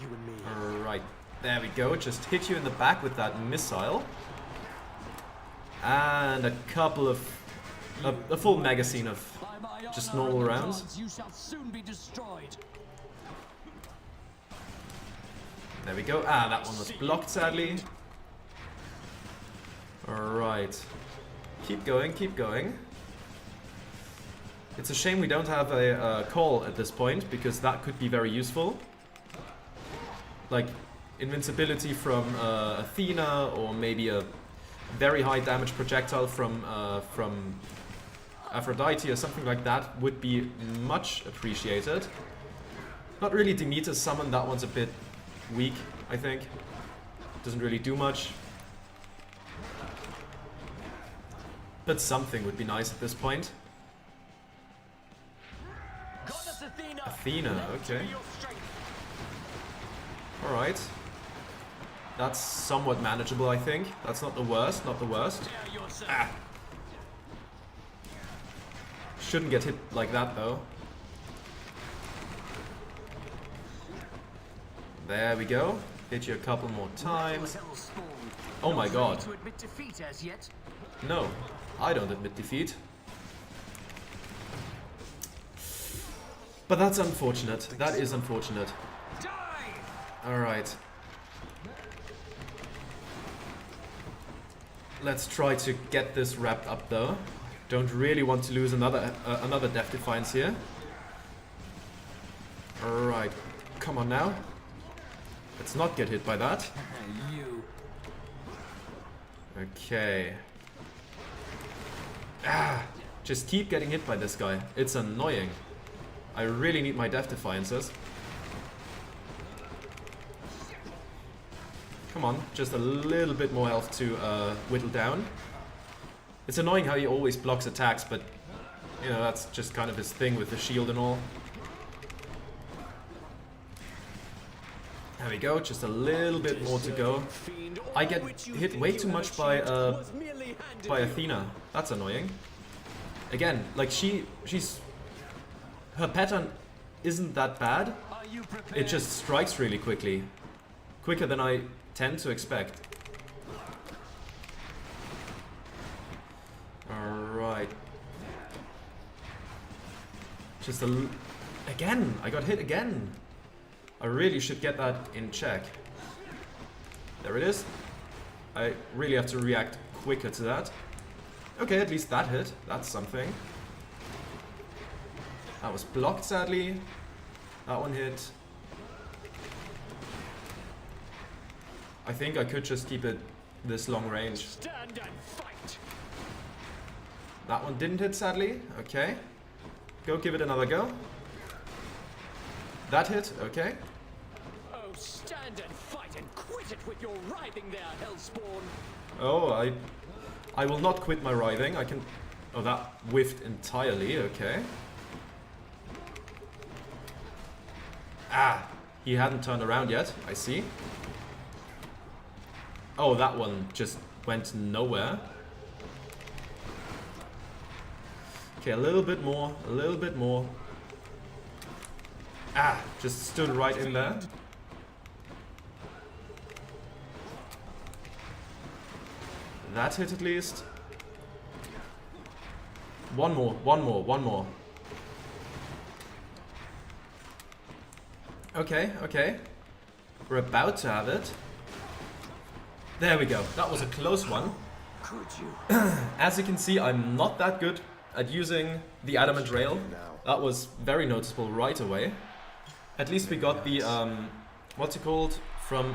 You and me. Alright, there we go. Just hit you in the back with that missile. And a couple of... a full magazine of just normal rounds. You shall soon be destroyed. There we go. Ah, that one was blocked, sadly. Alright. Keep going, keep going. It's a shame we don't have a call at this point, because that could be very useful. Like, invincibility from Athena, or maybe a very high damage projectile from Aphrodite or something like that would be much appreciated. Not really Demeter's summon, that one's a bit weak, I think. Doesn't really do much. But something would be nice at this point. Goddess Athena, Athena, okay. Alright. That's somewhat manageable, I think. That's not the worst, not the worst. Ah. Shouldn't get hit like that, though. There we go. Hit you a couple more times. Oh my god. No, I don't admit defeat. But that's unfortunate. That is unfortunate. Alright. Let's try to get this wrapped up, though. Don't really want to lose another Death Defiance here. Alright. Come on now. Let's not get hit by that. Okay. Ah, just keep getting hit by this guy. It's annoying. I really need my Death Defiances. Come on, just a little bit more health to whittle down. It's annoying how he always blocks attacks, but you know, that's just kind of his thing with the shield and all. There we go, just a little bit more to go. I get hit way too much by Athena. That's annoying. Again, like she's her pattern isn't that bad. It just strikes really quickly. Quicker than I tend to expect. Alright. Just again, I got hit again. I really should get that in check. There it is. I really have to react quicker to that. Okay, at least that hit. That's something. That was blocked, sadly. That one hit. I think I could just keep it this long range. Stand and fight. That one didn't hit, sadly. Okay. Go give it another go. That hit, okay. Oh, stand and fight and quit it with your writhing there, Hellspawn. Oh, I will not quit my writhing. I can... Oh, that whiffed entirely, okay. Ah, he hadn't turned around yet, I see. Oh, that one just went nowhere. Okay, a little bit more, a little bit more. Ah, just stood right in there. That hit at least. One more, one more, one more. Okay, okay. We're about to have it. There we go. That was a close one. As you can see, I'm not that good at using the Adamant rail. That was very noticeable right away. At least we got the what's it called from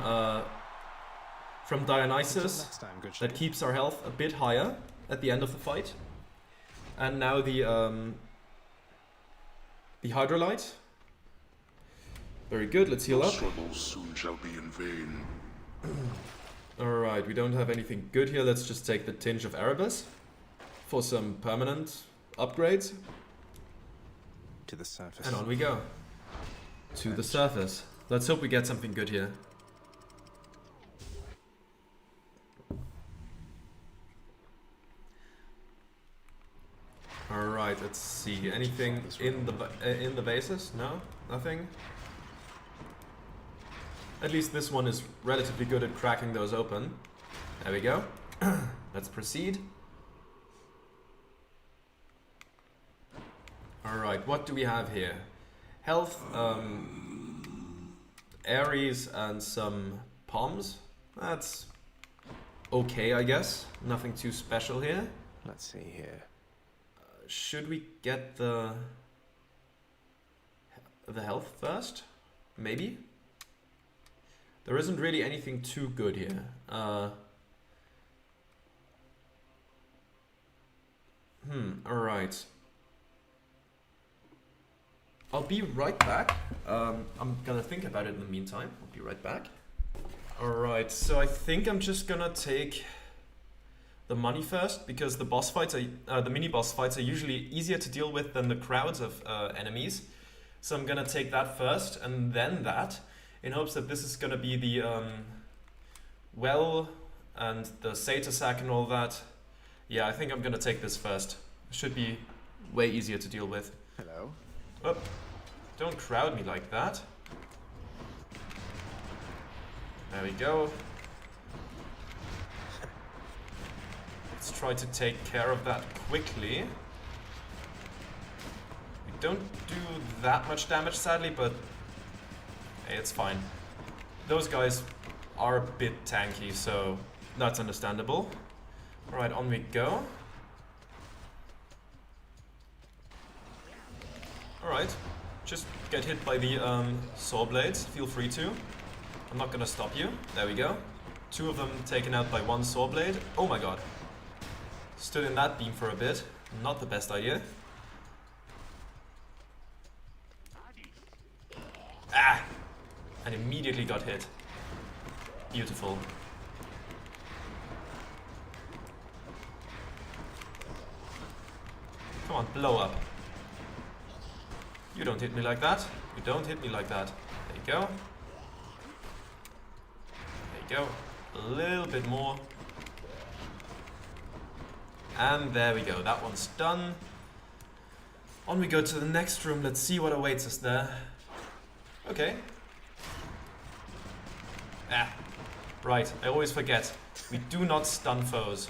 Dionysus that keeps our health a bit higher at the end of the fight. And now the Hydrolite. Very good. Let's heal up. Struggles soon shall be in vain. Alright, we don't have anything good here. Let's just take the Tinge of Erebus for some permanent upgrades. To the surface. And on we go. To the surface. Let's hope we get something good here. Alright, let's see. Anything in the bases? No? Nothing? At least this one is relatively good at cracking those open. There we go. Let's proceed. Alright, what do we have here? Health, Ares and some Palms. That's okay, I guess. Nothing too special here. Let's see here. Should we get the health first? Maybe? There isn't really anything too good here. Alright. I'll be right back. I'm gonna think about it in the meantime. I'll be right back. Alright, so I think I'm just gonna take the money first, because the boss fights are, the mini boss fights are usually easier to deal with than the crowds of enemies. So I'm gonna take that first and then that, in hopes that this is gonna be the well and the Satyr sack and all that. Yeah, I think I'm gonna take this first. It should be way easier to deal with. Hello. Oh, don't crowd me like that. There we go. Let's try to take care of that quickly. We don't do that much damage, sadly, but hey, it's fine. Those guys are a bit tanky, so that's understandable. Alright, on we go. Alright, just get hit by the saw blades, feel free to. I'm not gonna stop you. There we go. 2 of them taken out by 1 saw blade. Oh my god. Stood in that beam for a bit. Not the best idea. Ah! And immediately got hit. Beautiful. Come on, blow up. You don't hit me like that. You don't hit me like that. There you go. we go. A little bit more. And there we go. That one's done. On we go to the next room. Let's see what awaits us there. Okay. Ah. Right, I always forget. We do not stun foes.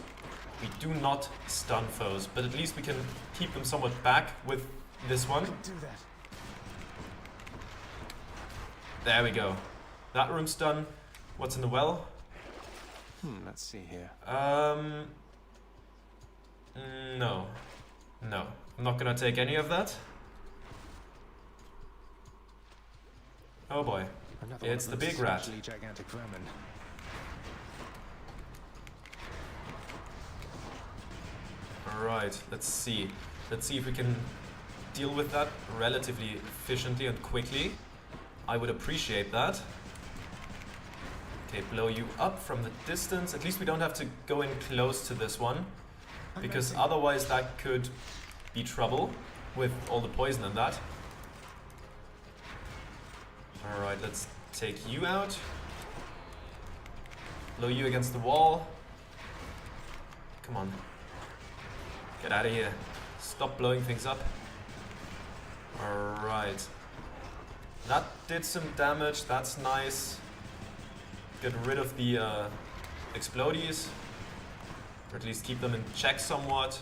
We do not stun foes. But at least we can keep them somewhat back with this one. Do that. There we go. That room's done. What's in the well? Let's see here. No. No. I'm not gonna take any of that. Oh boy. Another It's one of the those big rat. hugely gigantic vermin. Alright, let's see. Let's see if we can deal with that relatively efficiently and quickly. I would appreciate that. Okay, blow you up from the distance. At least we don't have to go in close to this one, because otherwise that could be trouble with all the poison and that. Alright, let's take you out. Blow you against the wall. Come on. Get out of here. Stop blowing things up. Alright. That did some damage, that's nice. Get rid of the explodies. Or at least keep them in check somewhat.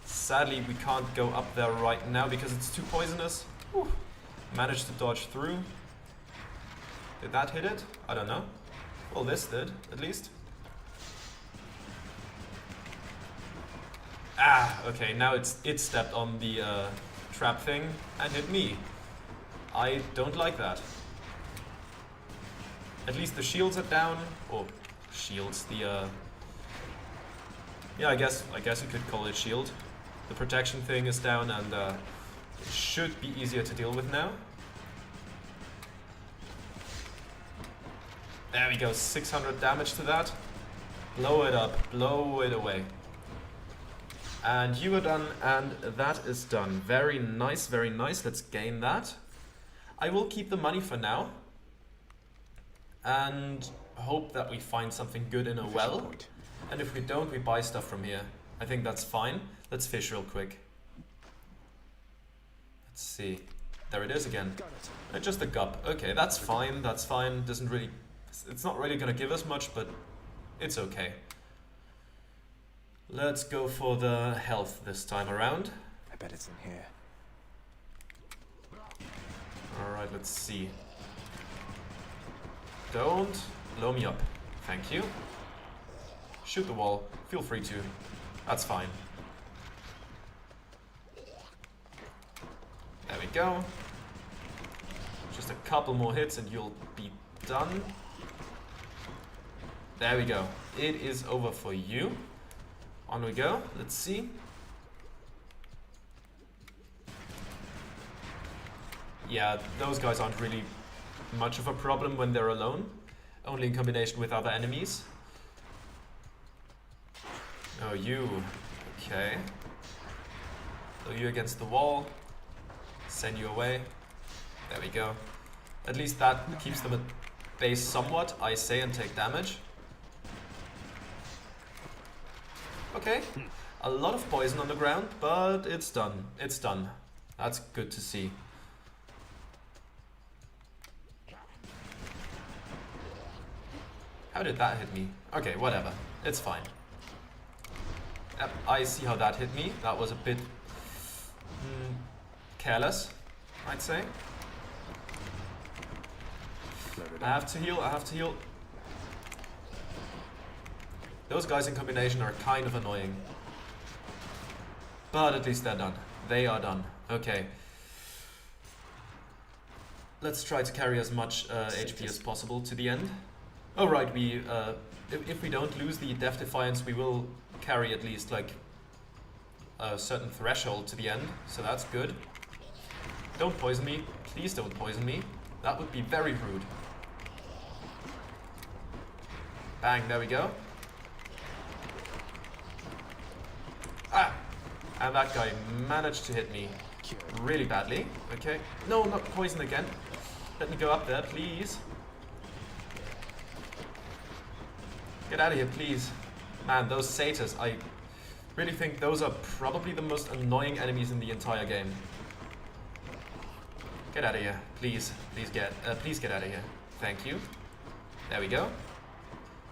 Sadly, we can't go up there right now because it's too poisonous. Whew. Managed to dodge through. Did that hit it? I don't know. Well, this did, at least. Ah, okay, now it stepped on the trap thing and hit me. I don't like that. At least the shields are down, or shields, the yeah, I guess you could call it shield. The protection thing is down, and it should be easier to deal with now. There we go, 600 damage to that. Blow it up, blow it away. And you are done, and that is done. Very nice, very nice. Let's gain that. I will keep the money for now. And hope that we find something good in a well. And if we don't, we buy stuff from here. I think that's fine. Let's fish real quick. Let's see. There it is again. Just a gup. Okay, that's fine, that's fine. Doesn't really... It's not really gonna give us much, but it's okay. Let's go for the health this time around. I bet it's in here. Alright, let's see. Don't blow me up. Thank you. Shoot the wall. Feel free to. That's fine. There we go. Just a couple more hits and you'll be done. There we go. It is over for you. On we go. Let's see. Yeah, those guys aren't really much of a problem when they're alone. Only in combination with other enemies. Oh, you. Okay. Throw you against the wall. Send you away. There we go. At least that keeps them at base somewhat, I say, and take damage. Okay. A lot of poison on the ground, but it's done. It's done. That's good to see. How did that hit me? Okay, whatever. It's fine. Yep, I see how that hit me. That was a bit careless, I'd say. I have to heal, I have to heal. Those guys in combination are kind of annoying. But at least they're done. They are done. Okay. Let's try to carry as much HP as possible to the end. Oh right, we if we don't lose the Death Defiance, we will carry at least like a certain threshold to the end, so that's good. Don't poison me, please don't poison me. That would be very rude. Bang, there we go. Ah! And that guy managed to hit me really badly. Okay. No, not poison again. Let me go up there, please. Get out of here, please. Man, those satyrs, I really think those are probably the most annoying enemies in the entire game. Get out of here, please. Please get out of here. Thank you. There we go.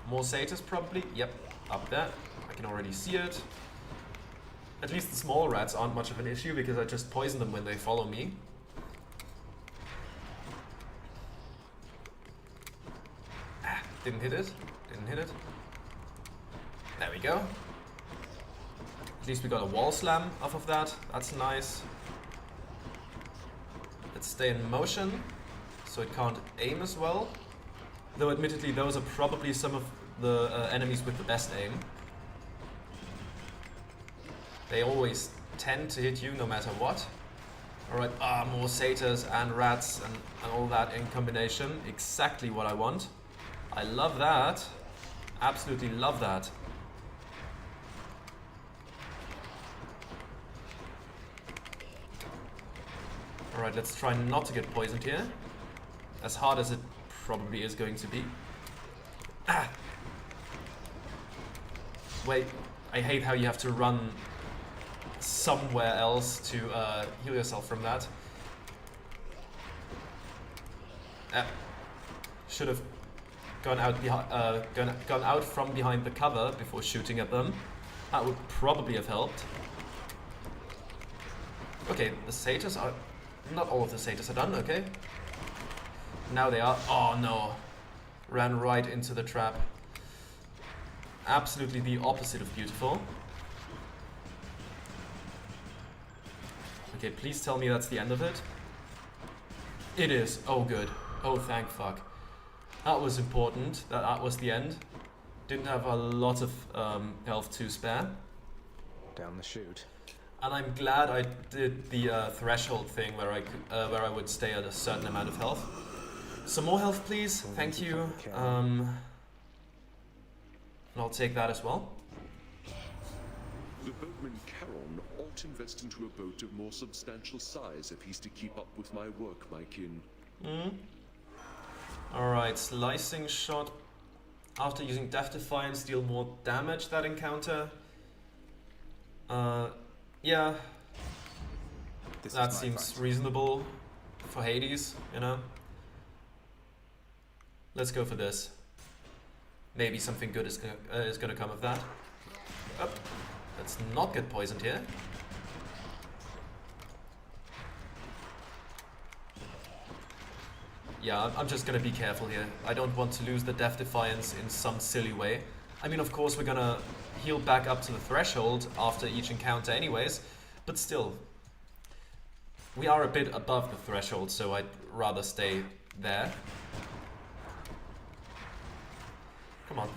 More satyrs probably. Yep, up there. I can already see it. At least the small rats aren't much of an issue because I just poison them when they follow me. Ah, didn't hit it. Didn't hit it. There we go. At least we got a wall slam off of that. That's nice. Let's stay in motion so it can't aim as well. Though admittedly those are probably some of the enemies with the best aim. They always tend to hit you no matter what. Alright, more satyrs and rats and all that in combination. Exactly what I want. I love that. Absolutely love that. Alright, let's try not to get poisoned here. As hard as it probably is going to be. Ah! Wait, I hate how you have to run somewhere else to heal yourself from that. Should have gone out from behind the cover before shooting at them. That would probably have helped. Okay, the satyrs are... Not all of the satyrs are done, okay. Now they are... Oh no. Ran right into the trap. Absolutely the opposite of beautiful. Okay, please tell me that's the end of it. It is. Oh, good. Oh, thank fuck. That was important, that was the end. Didn't have a lot of health to spare. Down the chute. And I'm glad I did the threshold thing where I would stay at a certain amount of health. Some more health, please. Thank you. And I'll take that as well. The boatman Charon ought invest into a boat of more substantial size if he's to keep up with my work, my kin. Alright, slicing shot. After using Death Defiance, deal more damage that encounter. Yeah. That seems reasonable for Hades, you know? Let's go for this. Maybe something good is gonna come of that. Oh, let's not get poisoned here. Yeah, I'm just gonna be careful here. I don't want to lose the Death Defiance in some silly way. I mean, of course, we're gonna heal back up to the threshold after each encounter anyways, but still. We are a bit above the threshold, so I'd rather stay there. Come on.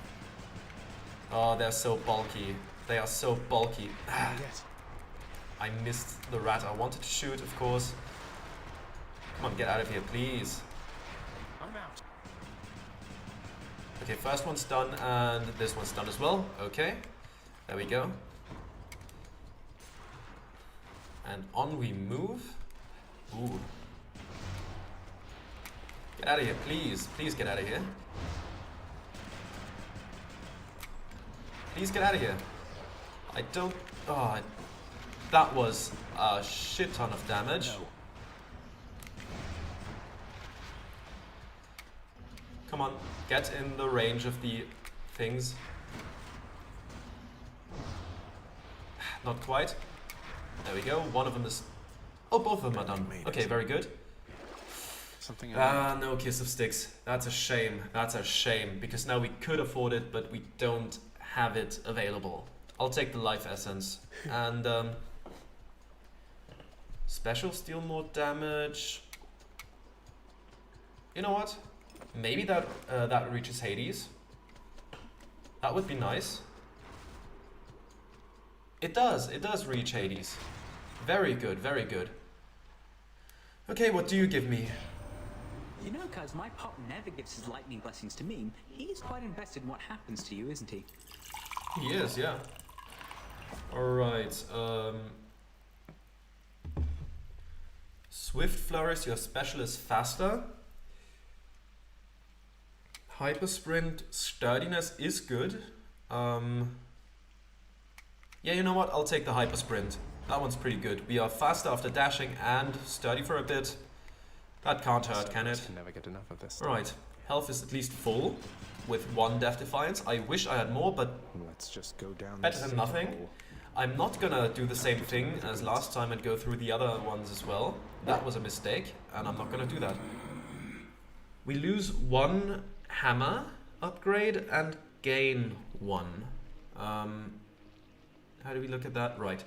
Oh, they're so bulky. They are so bulky. I missed the rat I wanted to shoot, of course. Come on, get out of here, please. I'm out. Okay, first one's done, and this one's done as well. Okay, there we go. And on we move. Ooh. Get out of here, please. Please get out of here. Please get out of here. I don't... Oh, that was a shit ton of damage. No. Come on, get in the range of the things. Not quite. There we go. One of them is... Oh, both of them are done. Okay, very good. No Kiss of Sticks. That's a shame. That's a shame. Because now we could afford it, but we don't have it available. I'll take the life essence. And specials deal more damage. You know what? Maybe that that reaches Hades. That would be nice. It does reach Hades. Very good, very good. Okay, what do you give me? You know, cuz my pop never gives his lightning blessings to me. He's quite invested in what happens to you, isn't he? He is, yeah. Alright, Swift Flourish, your special is faster. Hyper Sprint sturdiness is good. Yeah, you know what? I'll take the Hyper Sprint. That one's pretty good. We are faster after dashing and sturdy for a bit. That can't hurt, can it? Can never get enough of this. Right. Health is at least full with 1 Death Defiance. I wish I had more, but let's just go down better than nothing. I'm not gonna do the same thing as last time and go through the other ones as well. That was a mistake, and I'm not gonna do that. We lose 1 hammer upgrade and gain 1. How do we look at that? Right.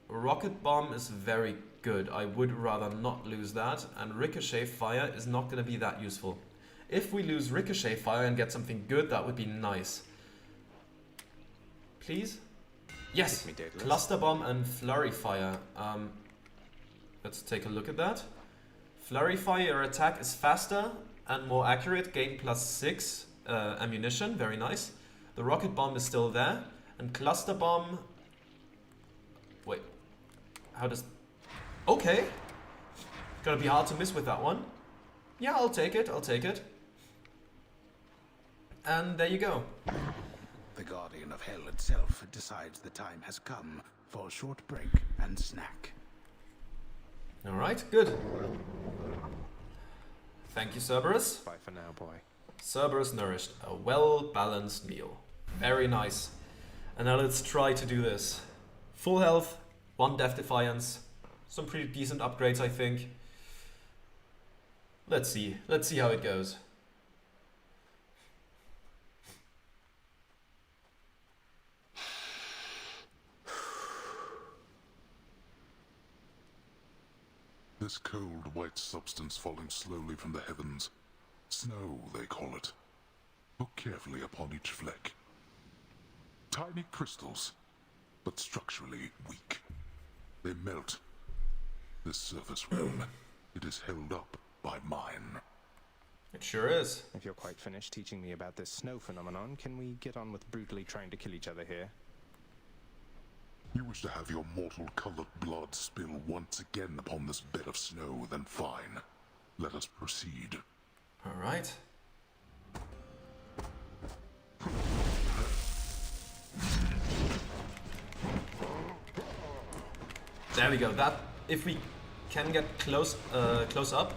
Rocket Bomb is very good. I would rather not lose that, and Ricochet Fire is not going to be that useful. If we lose Ricochet Fire and get something good, that would be nice. Please? Yes! Cluster Bomb and Flurry Fire. Let's take a look at that. Flurry Fire, your attack is faster and more accurate, gain +6 ammunition, very nice. The Rocket Bomb is still there, and Cluster Bomb... Wait, how does... Okay! Gonna be hard to miss with that one. Yeah, I'll take it, I'll take it. And there you go. The Guardian of Hell itself decides the time has come for a short break and snack. Alright, good. Thank you, Cerberus. Bye for now, boy. Cerberus nourished a well-balanced meal. Very nice. And now let's try to do this. Full health, 1 Death Defiance, some pretty decent upgrades, I think. Let's see how it goes. This cold, white substance falling slowly from the heavens. Snow, they call it. Look carefully upon each fleck. Tiny crystals, but structurally weak. They melt. This surface realm, it is held up by mine. It sure is. If you're quite finished teaching me about this snow phenomenon, can we get on with brutally trying to kill each other here? You wish to have your mortal-colored blood spill once again upon this bed of snow, then fine. Let us proceed. All right. There we go. That, if we can get close up,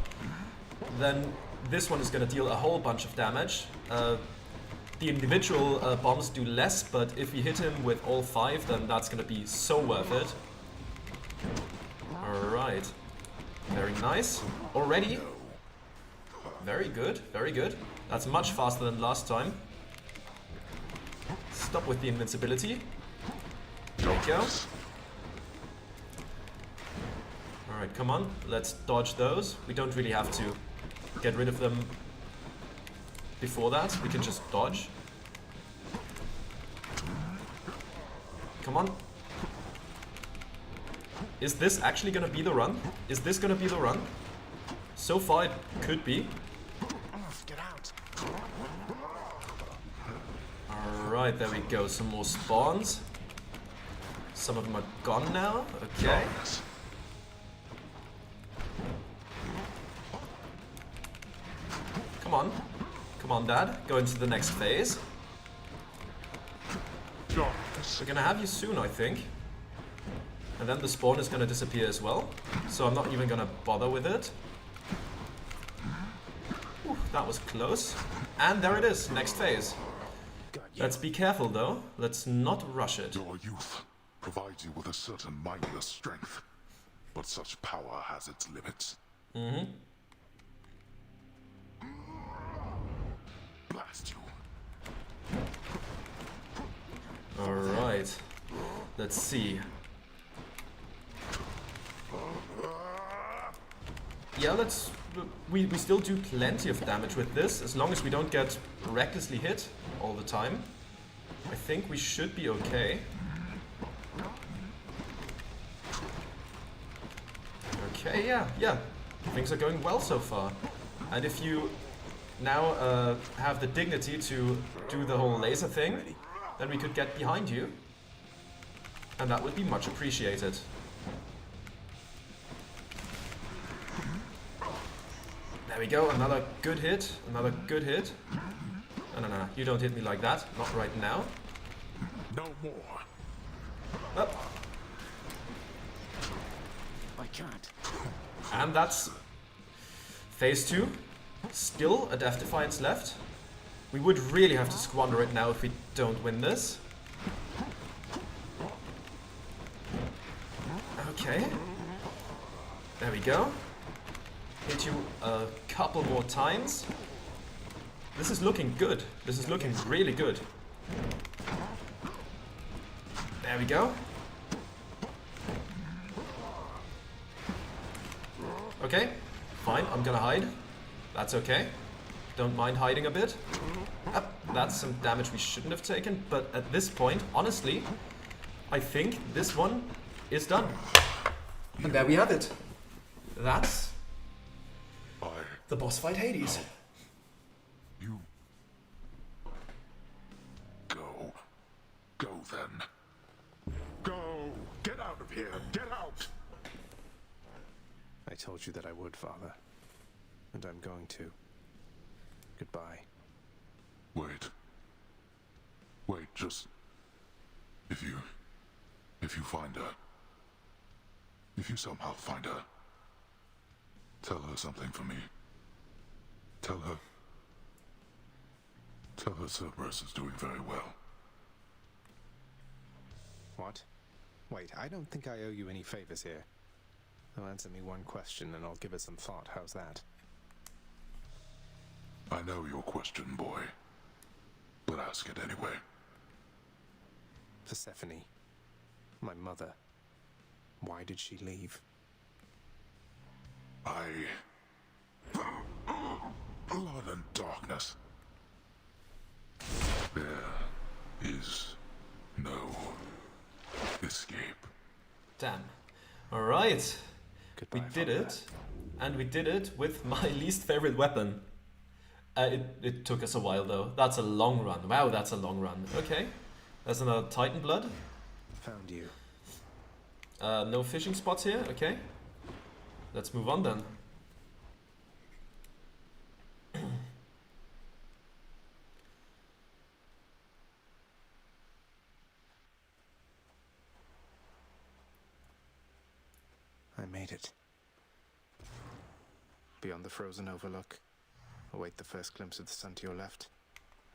then this one is going to deal a whole bunch of damage. The individual bombs do less, but if we hit him with all 5, then that's going to be so worth it. Alright. Very nice. Already. Very good, very good. That's much faster than last time. Stop with the invincibility. There we go. Alright, come on. Let's dodge those. We don't really have to get rid of them before that. We can just dodge. Come on. Is this actually gonna be the run? Is this gonna be the run? So far it could be. Get out. Alright, there we go. Some more spawns. Some of them are gone now. Okay. Come on. Come on, Dad. Go into the next phase. We're gonna have you soon, I think. And then the spawn is gonna disappear as well. So I'm not even gonna bother with it. Ooh, that was close. And there it is, next phase. Let's be careful though. Let's not rush it. Your youth provides you with a certain mindless strength, but such power has its limits. Mm-hmm. Blast you. Alright. Let's see. Yeah, let's... We still do plenty of damage with this, as long as we don't get recklessly hit all the time. I think we should be okay. Okay, yeah. Things are going well so far. And if you now have the dignity to do the whole laser thing, then we could get behind you. And that would be much appreciated. There we go, another good hit, another good hit. No, you don't hit me like that, not right now. No more. Up. I can't. And that's phase 2. Still a Death Defiance left. We would really have to squander it now if we don't win this. Okay. There we go. Hit you a couple more times. This is looking good. This is looking really good. There we go. Okay, fine, I'm gonna hide. That's okay. Don't mind hiding a bit. That's some damage we shouldn't have taken, but at this point, honestly, I think this one is done. And there we have it. That's the boss fight Hades. You... Go. Go then. Go! Get out of here! Get out! I told you that I would, Father. And I'm going to. Goodbye. Wait. Wait, just... If you find her... If you somehow find her... Tell her something for me. Tell her Cerberus is doing very well. What? Wait, I don't think I owe you any favors here. Now answer me one question and I'll give it some thought. How's that? I know your question, boy. But ask it anyway. Persephone. My mother. Why did she leave? Blood and darkness. There is no escape. Damn. Alright. Goodbye, We did Father. it. And we did it with my least favorite weapon. It took us a while though. That's a long run. Wow, that's a long run. Okay. There's another Titan Blood. Found you. No fishing spots here. Okay. Let's move on then. I made it. Beyond the frozen overlook, await the first glimpse of the sun to your left,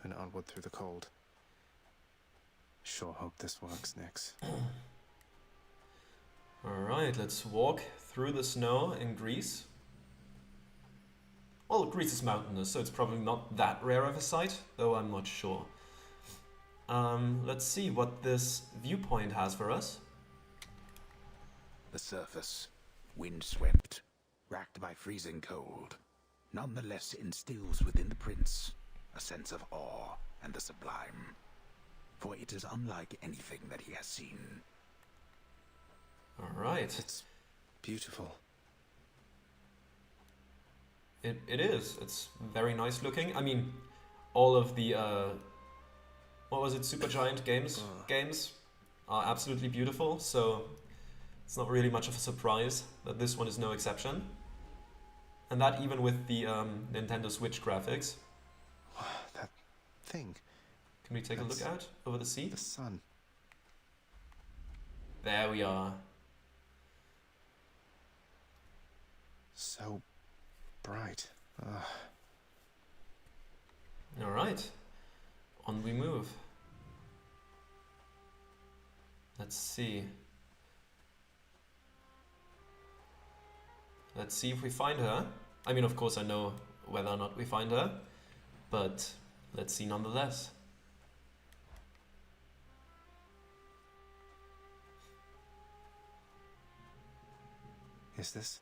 and onward through the cold. Sure hope this works, Nix. Alright, let's walk through the snow in Greece. Well, Greece is mountainous, so it's probably not that rare of a sight, though I'm not sure. Let's see what this viewpoint has for us. The surface, windswept, racked by freezing cold, nonetheless instills within the prince a sense of awe and the sublime, for it is unlike anything that he has seen. Alright. It's beautiful. It is. It's very nice looking. I mean, all of the, what was it, SuperGiant Games are absolutely beautiful, so it's not really much of a surprise that this one is no exception. And that even with the Nintendo Switch graphics. That thing. Can we take a look out over the sea? The sun. There we are. So bright. Alright. On we move. Let's see. Let's see if we find her. I mean, of course I know whether or not we find her, but let's see nonetheless. Is this?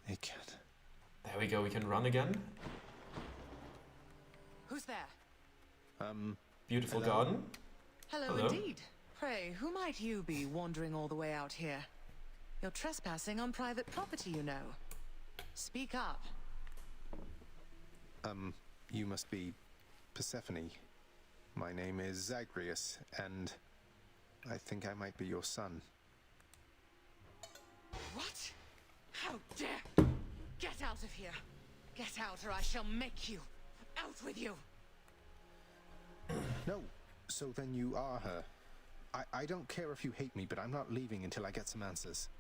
It can't. There we go, we can run again. Who's there? Beautiful hello? garden. Hello, Hello. indeed. Pray, who might you be wandering all the way out here? You're trespassing on private property, you know. Speak up. You must be Persephone. My name is Zagreus, and I think I might be your son. What? How dare! Get out of here! Get out or I shall make you. Out with you. No, so then you are her. I don't care if you hate me, but I'm not leaving until I get some answers.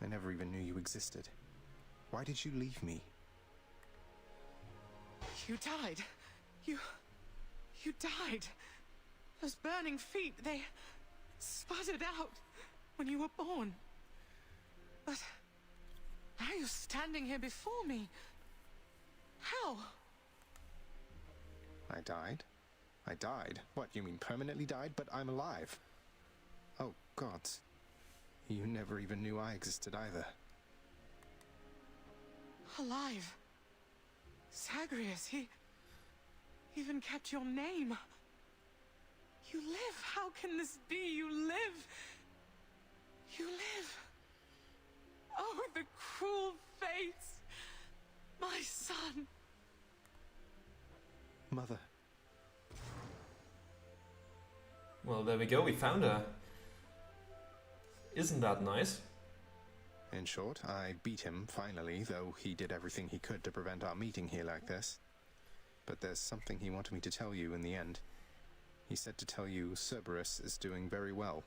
I never even knew you existed. Why did you leave me? You died. You died. Those burning feet, they sputtered out when you were born. But now you're standing here before me. How? I died? I died? What, you mean permanently died? But I'm alive. Oh, gods. You never even knew I existed either. Alive. Zagreus, he even kept your name. You live. How can this be? You live. You live. Oh, the cruel fates. My son. Mother. Well, there we go, we found her. Isn't that nice? In short, I beat him, finally, though he did everything he could to prevent our meeting here like this. But there's something he wanted me to tell you in the end. He said to tell you Cerberus is doing very well.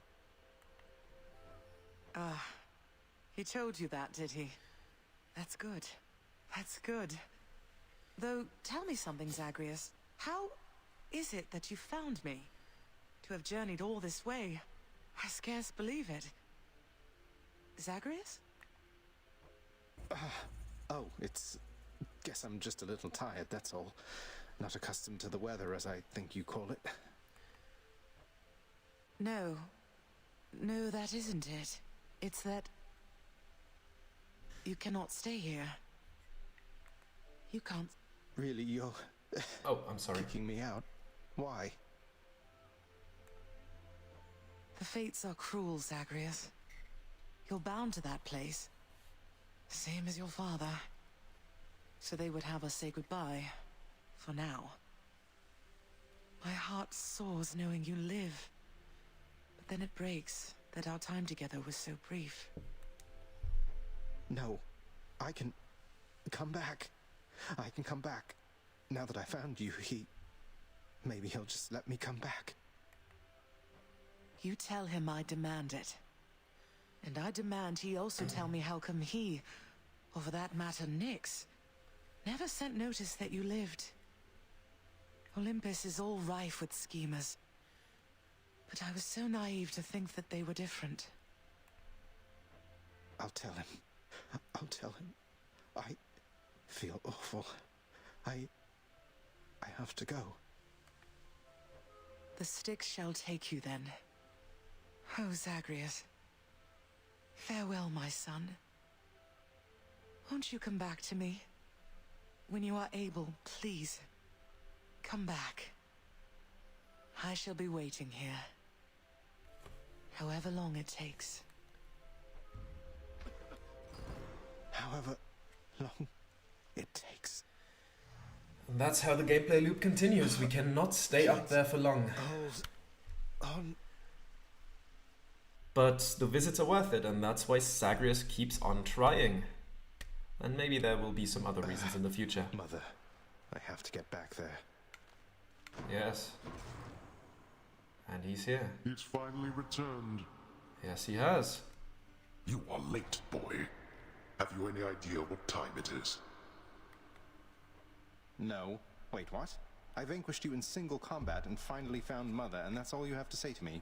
He told you that, did he? That's good. That's good. Though, tell me something, Zagreus. How is it that you found me? To have journeyed all this way, I scarce believe it. Zagreus? Oh, it's... Guess I'm just a little tired, that's all. Not accustomed to the weather, as I think you call it. No. No, that isn't it. It's that... you cannot stay here. You can't... Really, you're... Oh, I'm sorry. Kicking me out? Why? The fates are cruel, Zagreus. You're bound to that place. Same as your father. So they would have us say goodbye. For now. My heart soars knowing you live. But then it breaks that our time together was so brief. No. I can... come back. I can come back. Now that I found you, maybe he'll just let me come back. You tell him I demand it. And I demand he also tell me how come he, or for that matter Nyx, never sent notice that you lived. Olympus is all rife with schemers. But I was so naive to think that they were different. I'll tell him. I'll tell him. I feel awful. I have to go. The Styx shall take you then. Oh, Zagreus. Farewell, my son. Won't you come back to me? When you are able, please. Come back. I shall be waiting here. However long it takes. However long it takes. And that's how the gameplay loop continues. We cannot stay up there for long. Hold on. But the visits are worth it, and that's why Zagreus keeps on trying. And maybe there will be some other reasons in the future. Mother, I have to get back there. Yes. And he's here. He's finally returned. Yes, he has. You are late, boy. Have you any idea what time it is? No. Wait, what? I vanquished you in single combat and finally found Mother, and that's all you have to say to me?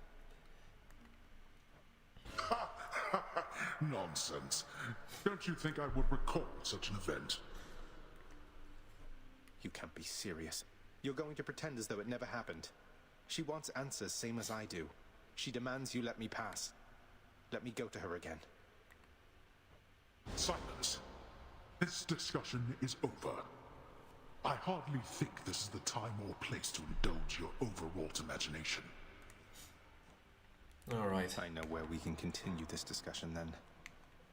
Nonsense. Don't you think I would recall such an event? You can't be serious. You're going to pretend as though it never happened. She wants answers, same as I do. She demands you let me pass. Let me go to her again. Silence. This discussion is over. I hardly think this is the time or place to indulge your overwrought imagination. Alright. I know where we can continue this discussion then.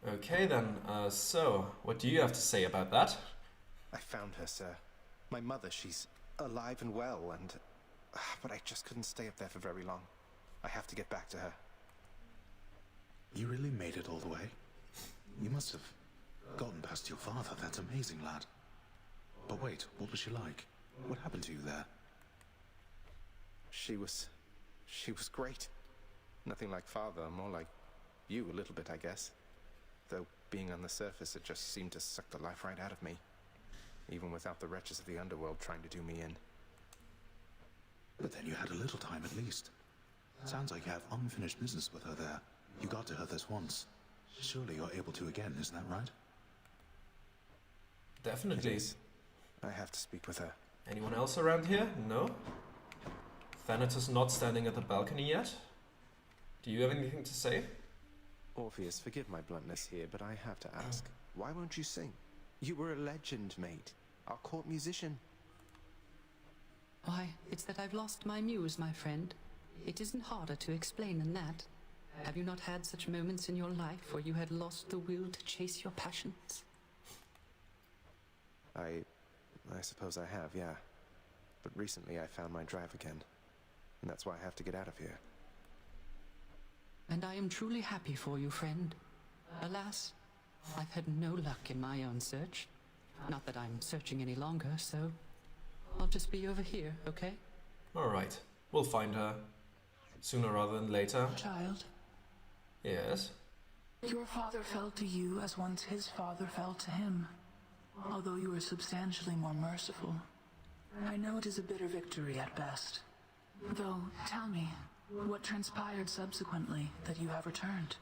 Okay then, so, what do you have to say about that? I found her, sir. My mother, she's alive and well, and... but I just couldn't stay up there for very long. I have to get back to her. You really made it all the way? You must have gotten past your father. That's amazing, lad. But wait, what was she like? What happened to you there? She was great. Nothing like Father, more like you a little bit, I guess. Though being on the surface, it just seemed to suck the life right out of me. Even without the wretches of the underworld trying to do me in. But then you had a little time at least. Sounds like you have unfinished business with her there. You got to her this once. Surely you're able to again, isn't that right? Definitely. It is. I have to speak with her. Anyone else around here? No? Thanatos not standing at the balcony yet? Do you have anything to say? Orpheus, forgive my bluntness here, but I have to ask. Why won't you sing? You were a legend, mate. Our court musician. Why, it's that I've lost my muse, my friend. It isn't harder to explain than that. Have you not had such moments in your life where you had lost the will to chase your passions? I suppose I have, yeah. But recently I found my drive again. And that's why I have to get out of here. And I am truly happy for you, friend. Alas, I've had no luck in my own search. Not that I'm searching any longer, so I'll just be over here, okay? Alright, we'll find her. Sooner rather than later. Child, Yes? your father fell to you as once his father fell to him. Although you are substantially more merciful. I know it is a bitter victory at best. Though, tell me, what transpired subsequently that you have returned?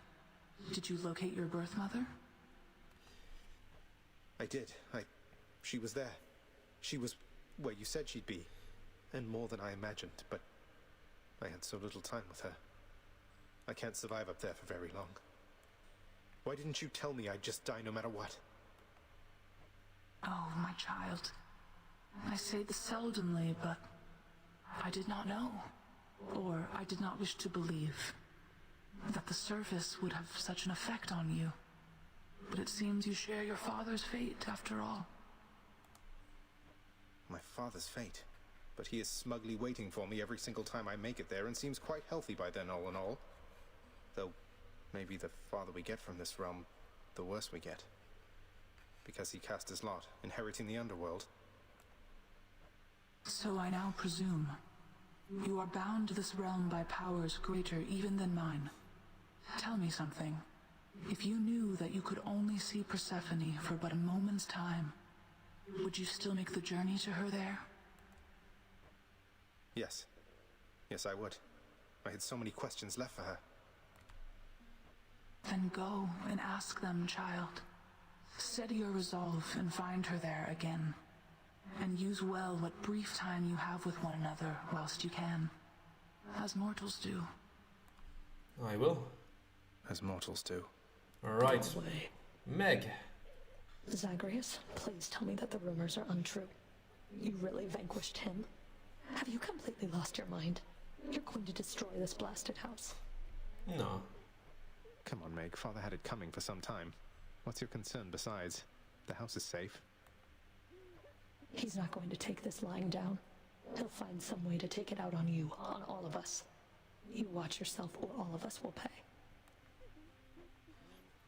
Did you locate your birth mother? I did. She was there. She was where you said she'd be. And more than I imagined, but I had so little time with her. I can't survive up there for very long. Why didn't you tell me I'd just die no matter what? Oh, my child. I say this seldomly, but I did not know. Or I did not wish to believe that the surface would have such an effect on you. But it seems you share your father's fate, after all. My father's fate. But he is smugly waiting for me every single time I make it there and seems quite healthy by then, all in all. Though, maybe the farther we get from this realm, the worse we get. Because he cast his lot, inheriting the underworld. So I now presume you are bound to this realm by powers greater even than mine. Tell me something. If you knew that you could only see Persephone for but a moment's time, would you still make the journey to her there? Yes. Yes, I would. I had so many questions left for her. Then go and ask them, child. Steady your resolve and find her there again. And use well what brief time you have with one another whilst you can. As mortals do. I will. As mortals do. Alright. Meg. Zagreus, please tell me that the rumors are untrue. You really vanquished him. Have you completely lost your mind? You're going to destroy this blasted house. No. Come on, Meg. Father had it coming for some time. What's your concern besides? The house is safe. He's not going to take this lying down. He'll find some way to take it out on you, on all of us. You watch yourself or all of us will pay.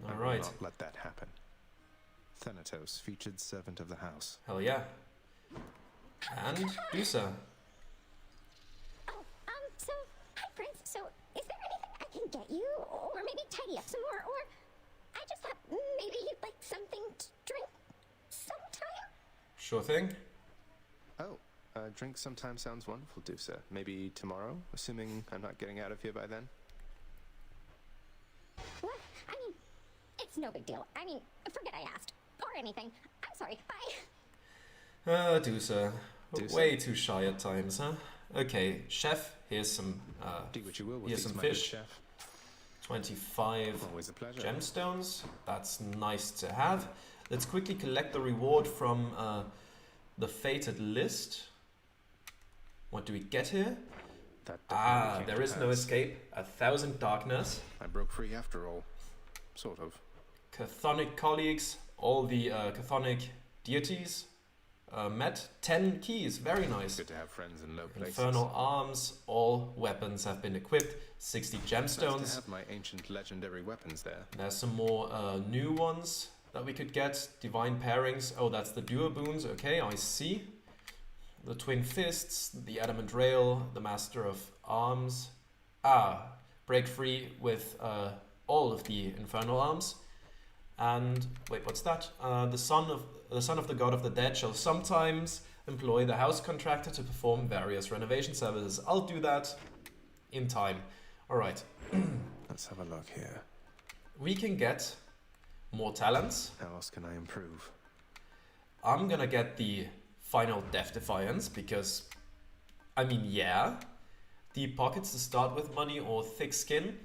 I will not let that happen. Thanatos, featured servant of the house. Hell yeah. And Dusa. So, hi Prince, so is there anything I can get you? Or maybe tidy up some more, or I just thought maybe you'd like something to drink sometime? Sure thing. Oh, drink sometime sounds wonderful, Dusa. Maybe tomorrow, assuming I'm not getting out of here by then? What? I mean, it's no big deal. I mean, forget I asked. Or anything. I'm sorry, bye. Dusa. Way too shy at times, huh? Okay, chef, here's some do what you will with here's these, some my good fish. chef. 25 Always a pleasure. gemstones. That's nice to have. Let's quickly collect the reward from the fated list. What do we get here? There is no escape. 1,000 darkness. I broke free after all. Sort of. Chthonic colleagues. All the chthonic deities met. 10 keys. Very nice. Good to have friends in low places. Infernal arms. All weapons have been equipped. 60 gemstones. Nice to have my ancient legendary weapons there. There's some more new ones. that we could get. Divine pairings. Oh, that's the duo boons. Okay, I see. The Twin Fists, the Adamant Rail, the Master of Arms. Break free with all of the Infernal Arms. And wait, what's that? The son of the God of the Dead shall sometimes employ the house contractor to perform various renovation services. I'll do that in time. All right. Let's have a look here. We can get more talents. How else can I improve? I'm gonna get the Final Death Defiance because, I mean, yeah. Deep pockets to start with money or thick skin.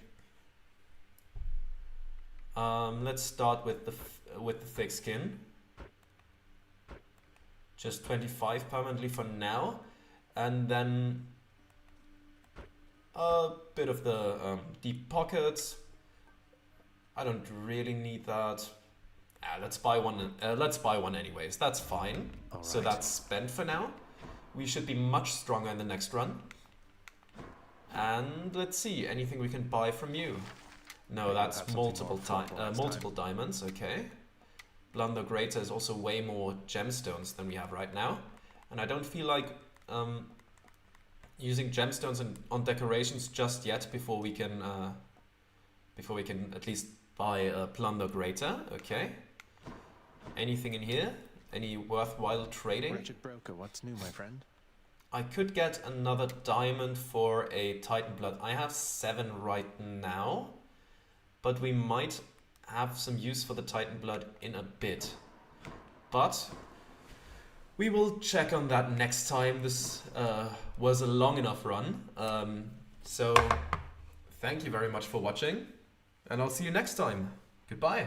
Let's start with the thick skin. Just 25 permanently for now, and then a bit of the deep pockets. I don't really need that. Let's buy one. Let's buy one anyways. That's fine. All So right. that's spent for now. We should be much stronger in the next run. And let's see, anything we can buy from you. No, Maybe that's we'll have multiple something more affordable next multiple diamonds. Okay. Blunder Greater is also way more gemstones than we have right now, and I don't feel like using gemstones on decorations just yet before we can at least buy a Plunder Greater. Okay. Anything in here? Any worthwhile trading? Wretched broker, what's new, my friend? I could get another diamond for a Titan Blood. I have 7 right now, but we might have some use for the Titan Blood in a bit. But we will check on that next time. This was a long enough run. So thank you very much for watching, and I'll see you next time. Goodbye.